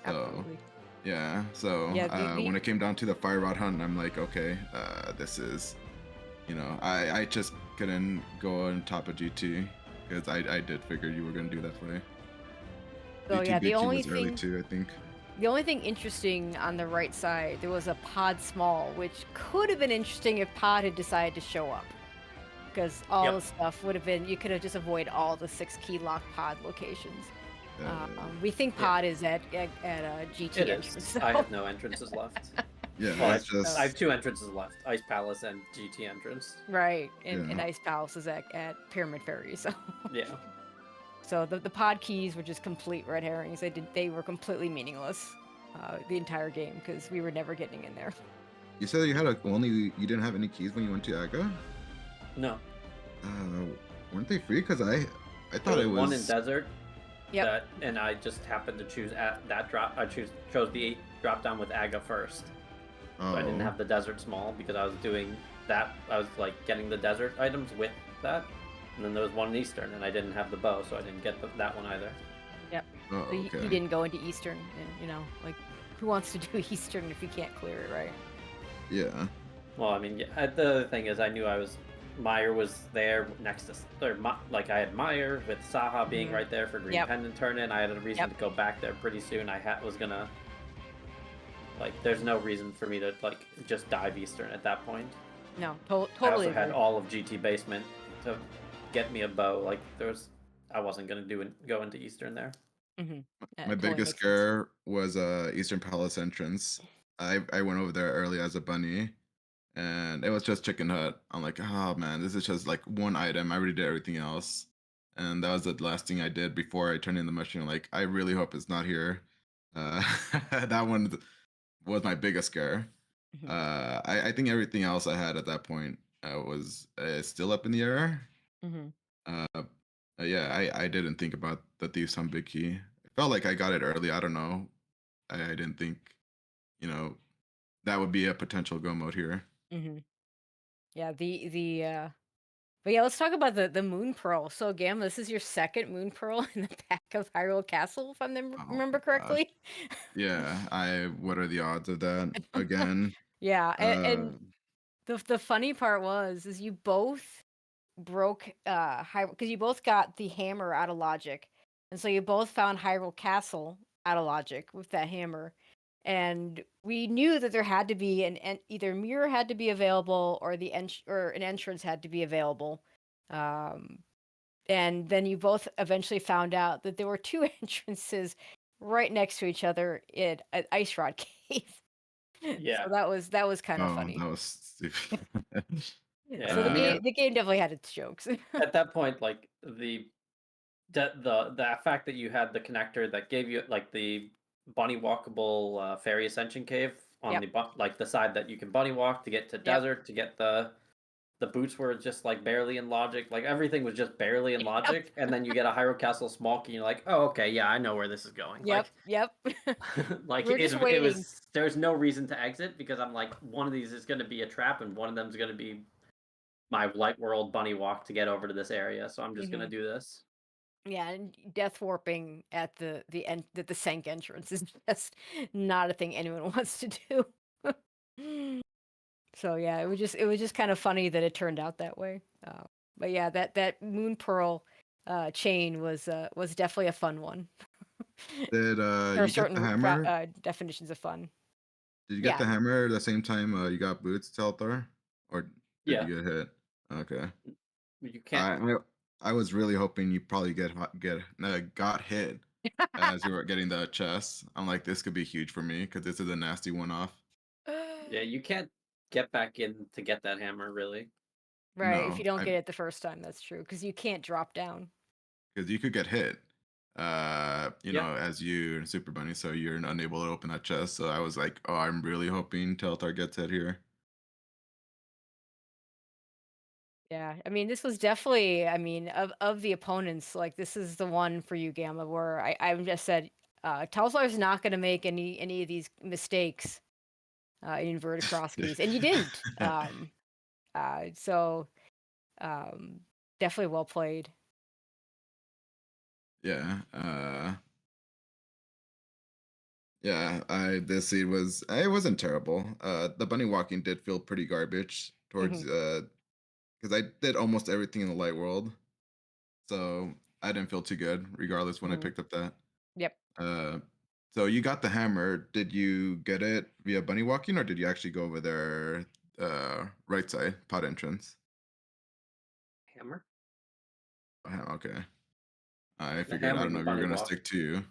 So Absolutely. yeah. So when it came down to the fire rod hunt, I'm like, okay, this is, I just couldn't go on top of GT, because I did figure you were gonna do that play. So GT yeah, Big Key was early too, I think. The only thing interesting on the right side, there was a pod small, which could have been interesting if pod had decided to show up. Because all the stuff would have been, you could have just avoided all the 6 key lock pod locations. We think pod is at GT It entrance. is. So. I have no entrances left. Yeah, well, I have 2 entrances left: Ice Palace and GT entrance. Right, and Ice Palace is at Pyramid Ferry. So yeah. So the pod keys were just complete red herrings. They were completely meaningless the entire game, because we were never getting in there. You said you had you didn't have any keys when you went to Aga? No. Weren't they free? Because I thought it was one in desert. Yep. And I just happened to choose that drop. I chose the 8 drop down with Aga first. So I didn't have the desert small, because I was doing that. I was like getting the desert items with that. And then there was one in Eastern, and I didn't have the bow, so I didn't get that one either. Yep. Oh, okay. So he didn't go into Eastern, and like, who wants to do Eastern if you can't clear it, right? Yeah. Well, I mean, the other thing is, I knew Meyer was there next to, like I had Meyer with Saha being right there for Green Pendant turn-in. I had a reason to go back there pretty soon. Was gonna, like, there's no reason for me to like just dive Eastern at that point. No, totally. I also had all of GT basement to get me a bow. Like I wasn't gonna go into Eastern there. My biggest scare was Eastern Palace entrance. I went over there early as a bunny, and it was just Chicken Hut. I'm like, oh man, this is just like one item. I already did everything else, and that was the last thing I did before I turned in the machine. Like, I really hope it's not here. That one was my biggest scare. I think everything else I had at that point was still up in the air. Yeah, I didn't think about the Thieves on Big Key. It felt like I got it early. I don't know. I didn't think, that would be a potential go mode here. Yeah, but yeah, let's talk about the Moon Pearl. So Gamma, this is your second Moon Pearl in the back of Hyrule Castle, if I remember correctly. Yeah, what are the odds of that again? Yeah, and the funny part is you both broke because you both got the hammer out of logic, and so you both found Hyrule Castle out of logic with that hammer, and we knew that there had to be either mirror had to be available, or an entrance had to be available, and then you both eventually found out that there were 2 entrances right next to each other in an Ice Rod Cave. Yeah. So that was kind of funny. That was stupid. Yeah, so the game definitely had its jokes. At that point, like the fact that you had the connector that gave you like the bunny walkable fairy ascension cave on the side that you can bunny walk to get to desert, to get the boots were just like barely in logic, like everything was just barely in logic, and then you get a Hyrule Castle small key, and you're like, oh okay, yeah, I know where this is going. Yep. Like We're just waiting. it was there's no reason to exit, because I'm like, one of these is going to be a trap, and one of them is going to be my Light World bunny walk to get over to this area, so I'm just going to do this. Yeah, and death warping at the Sank entrance is just not a thing anyone wants to do. So yeah, it was just kind of funny that it turned out that way. But yeah, that Moon Pearl chain was definitely a fun one. Did There are you get the certain hammer? definitions of fun. Did you get Yeah. the hammer the same time you got boots, Telethar? Or did Yeah, you get hit? Okay. you can't. I was really hoping you probably got hit as you were getting the chest. I'm like, this could be huge for me because this is a nasty one off. Yeah, you can't get back in to get that hammer really. Right, if No, you don't get it the first time, that's true, because you can't drop down. because you could get hit. Yep. As you and Super Bunny, so you're unable to open that chest. So I was like, oh, I'm really hoping Telethar gets hit here. Yeah, I mean, this was definitely, I mean, of the opponents, like this is the one for you, Gamma, where I just said, Telzar's not going to make any of these mistakes in inverted cross keys, and you didn't. So um, definitely well played. Yeah. Yeah, I this seed was it wasn't terrible. The bunny walking did feel pretty garbage Hmm. towards because I did almost everything in the light world, so I didn't feel too good regardless when I Hmm. picked up that. Yep. Uh, so you got the hammer. Did you get it via bunny walking or did you actually go over there right side pot entrance? Hammer. Okay. I The figured I hammer don't you know if you're bunny gonna walk. stick to.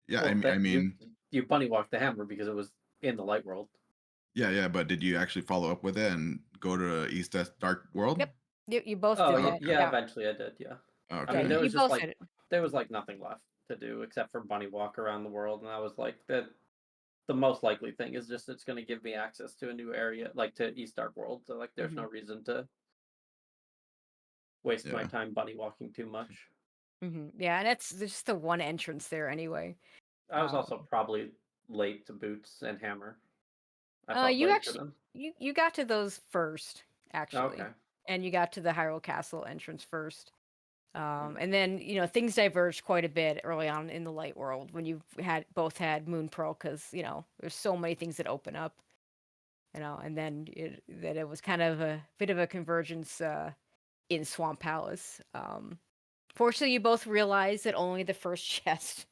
Yeah, Well, I that mean, you bunny walked the hammer because it was in the light world. yeah, yeah, but did you actually follow up with it and go to East West Dark World? Yep. You both Oh did yeah, that. Okay. yeah. Yeah. Eventually, I did. Yeah. I Yeah. mean, Okay. You both did it. there was like nothing left to do except for bunny walk around the world, and I was like, that the most likely thing is just it's going to give me access to a new area, like to East Dark World. So like, there's Hmm. no reason to waste my Yeah. time bunny walking too much. Hmm. Yeah, and that's just the one entrance there anyway. I was also Um, probably late to boots and hammer. I felt you late to actually them. you got to those first, actually, Okay. and you got to the Hyrule Castle entrance first. Hmm. And then things diverged quite a bit early on in the light world when you had Moon Pearl, because there's so many things that open up, and then it was kind of a bit of a convergence in Swamp Palace. Fortunately, you both realized that only the first chest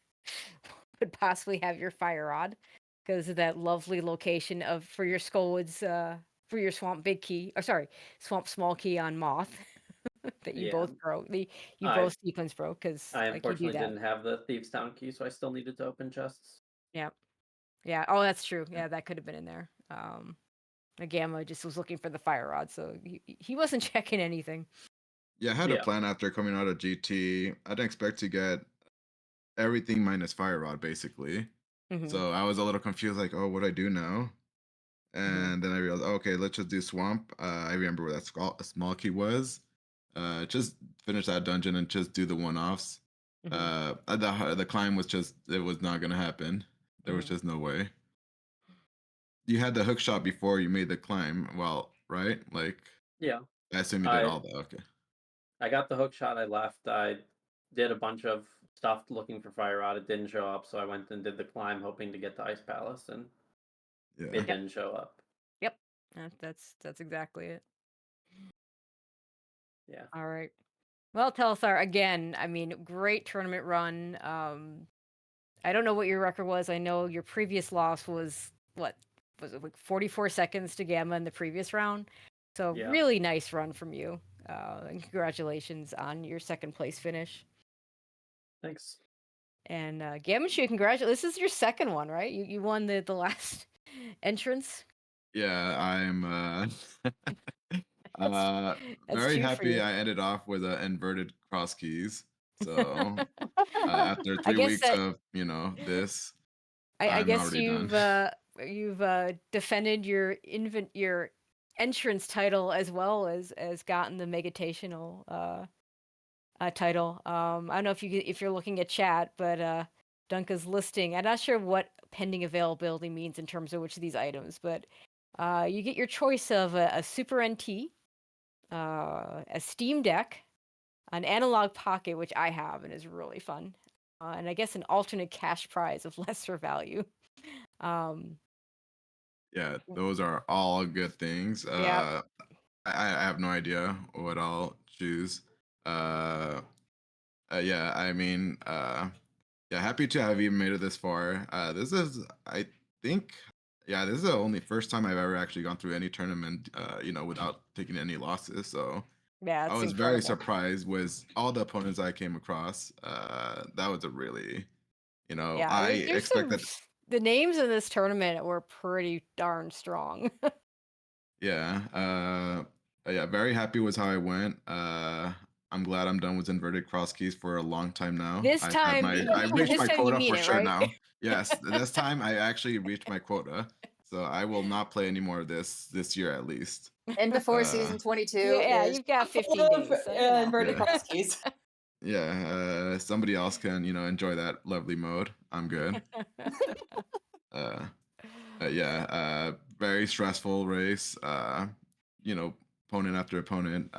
would possibly have your fire rod, because of that lovely location of for your Skullwoods, for your Swamp Big Key, or sorry, Swamp Small Key on Moth that you Yeah. both broke. You I both sequence broke, because I like you do unfortunately that. didn't have the Thieves Town key, so I still needed to open chests. Yeah, yeah. Oh, that's true. Yeah, that could have been in there. A Gamma just was looking for the fire rod, so he wasn't checking anything. Yeah, I had a Yeah. plan after coming out of GT. I didn't expect to get everything minus Fire Rod, basically. Hmm. So I was a little confused, like, oh, what do I do now? Hmm. And then I realized, oh, okay, let's just do Swamp. I remember where that small key was. Just finish that dungeon and just do the one-offs. Hmm. The climb was just, it was not going to happen. There was Hmm. just no way. You had the hook shot before you made the climb. Well, right? Like, Yeah. I assume you did I all that. Okay. I got the hook shot. I left. I did a bunch of stuff looking for Fire Rod. It didn't show up, so I went and did the climb, hoping to get to Ice Palace, and Yeah. it Yep. didn't show up. Yep. That's exactly it. Yeah. All right. Well, Telethar, again, I mean, great tournament run. I don't know what your record was. I know your previous loss was what was it, like 44 seconds to Gamma in the previous round. So Yeah. really nice run from you. And congratulations on your second place finish. Thanks. And Gammachuu, congratulations. This is your second one, right? You won the last entrance. Yeah, I'm That's uh that's very two for happy you. I ended off with inverted cross keys. So after I 3 guess weeks that of, this, I I'm guess already done. you've defended your entrance title, as well as gotten the Megatational title. I don't know if you're looking at chat, but Dunka's listing. I'm not sure what pending availability means in terms of which of these items, but you get your choice of a Super NT, a Steam Deck, an analog pocket, which I have and is really fun, and I guess an alternate cash prize of lesser value. Um, Yeah, those are all good things. yeah, I have no idea what I'll choose. Uh, yeah, I mean, yeah, happy to have even made it this far. This is, I think, yeah, this is the only first time I've ever actually gone through any tournament, without taking any losses. So yeah, I it's was very incredible. surprised with all the opponents I came across. That was a really, Yeah, I there's some. expected. The names in this tournament were pretty darn strong. Yeah. Yeah. Very happy with how I went. I'm glad I'm done with inverted cross keys for a long time now. This time, I've reached this my time you quota mean for it, sure right? now. Yes, this time I actually reached my quota, so I will not play any more of this year at least. And before Uh, season 22 Yeah, is you've got full 15 of days, so you know. inverted yeah, cross keys. yeah. Somebody else can enjoy that lovely mode. I'm good. Uh, yeah. Very stressful race. Opponent after opponent.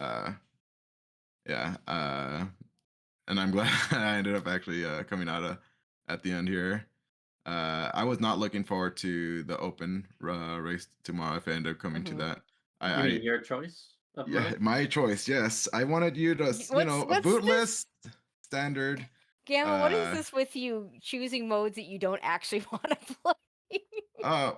Yeah. And I'm glad I ended up actually coming out at the end here. I was not looking forward to the open race tomorrow if I end up coming to Mhm. that. You I mean your choice of Yeah, mode? my choice. Yes, I wanted you to, a What's this, bootless standard. Gamma? What is Uh, this with you choosing modes that you don't actually want to play?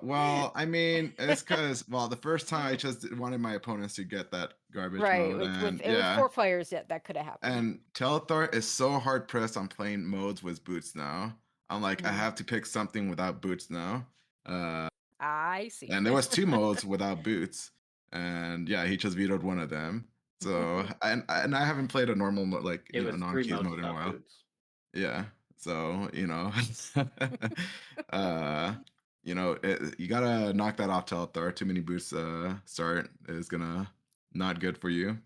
well, I mean, it's because the first time I just wanted my opponents to get that garbage Right, mode, and with yeah, 4 players, that could have happened. and Telethar is so hard pressed on playing modes with boots now. I'm like, I Mhm. have to pick something without boots now. I see. And there was two modes without boots, and yeah, he just vetoed one of them. So and I haven't played a normal mode, like It was non 3 keys modes mode in a without while. boots. Yeah, so uh, you gotta knock that off. Telethar. Too many boots start is gonna not good for you.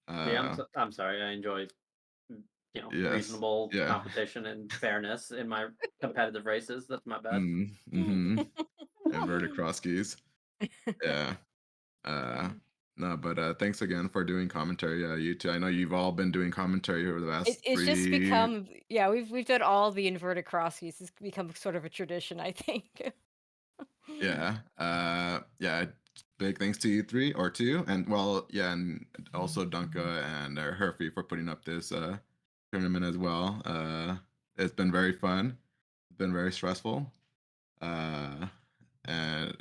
Yeah, Uh, I'm sorry. I enjoy yes, reasonable yeah. competition and fairness in my competitive races. That's my bad. Mm-hmm. Inverted cross keys. Yeah. Uh, no, but thanks again for doing commentary. You too. I know you've all been doing commentary over the last It's just 3. become, yeah, we've done all the inverted cross keys. It's become sort of a tradition, I think. Yeah. Yeah. Big thanks to you three or two, and yeah, and also Dunka and Herfy for putting up this tournament as well. It's been very fun. It's been very stressful. Uh, and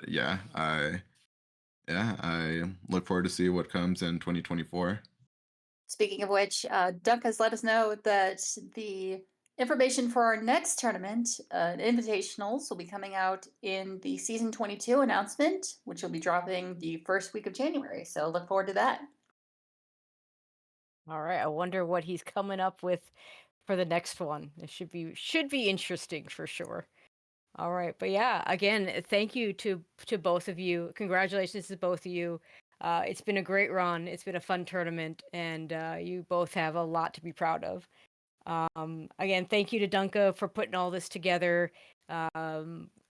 I look forward to see what comes in 2024. Speaking of which, Dunk has let us know that the information for our next tournament, invitationals, will be coming out in the season 22 announcement, which will be dropping the first week of January. So look forward to that. All right, I wonder what he's coming up with for the next one. It should be interesting for sure. All right, but yeah, again, thank you to both of you. Congratulations to both of you. It's been a great run. It's been a fun tournament, and you both have a lot to be proud of. Again, thank you to Dunka for putting all this together.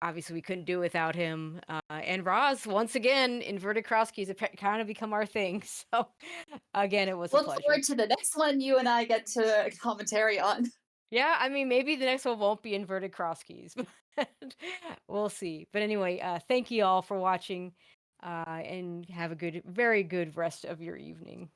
Obviously, we couldn't do it without him. And Roz, once again, inverted cross keys have kind of become our thing. So, again, it was a Look pleasure. forward to the next one you and I get to commentary on. Yeah, I mean, maybe the next one won't be inverted cross keys, but we'll see. But anyway, thank you all for watching, and have a very good rest of your evening.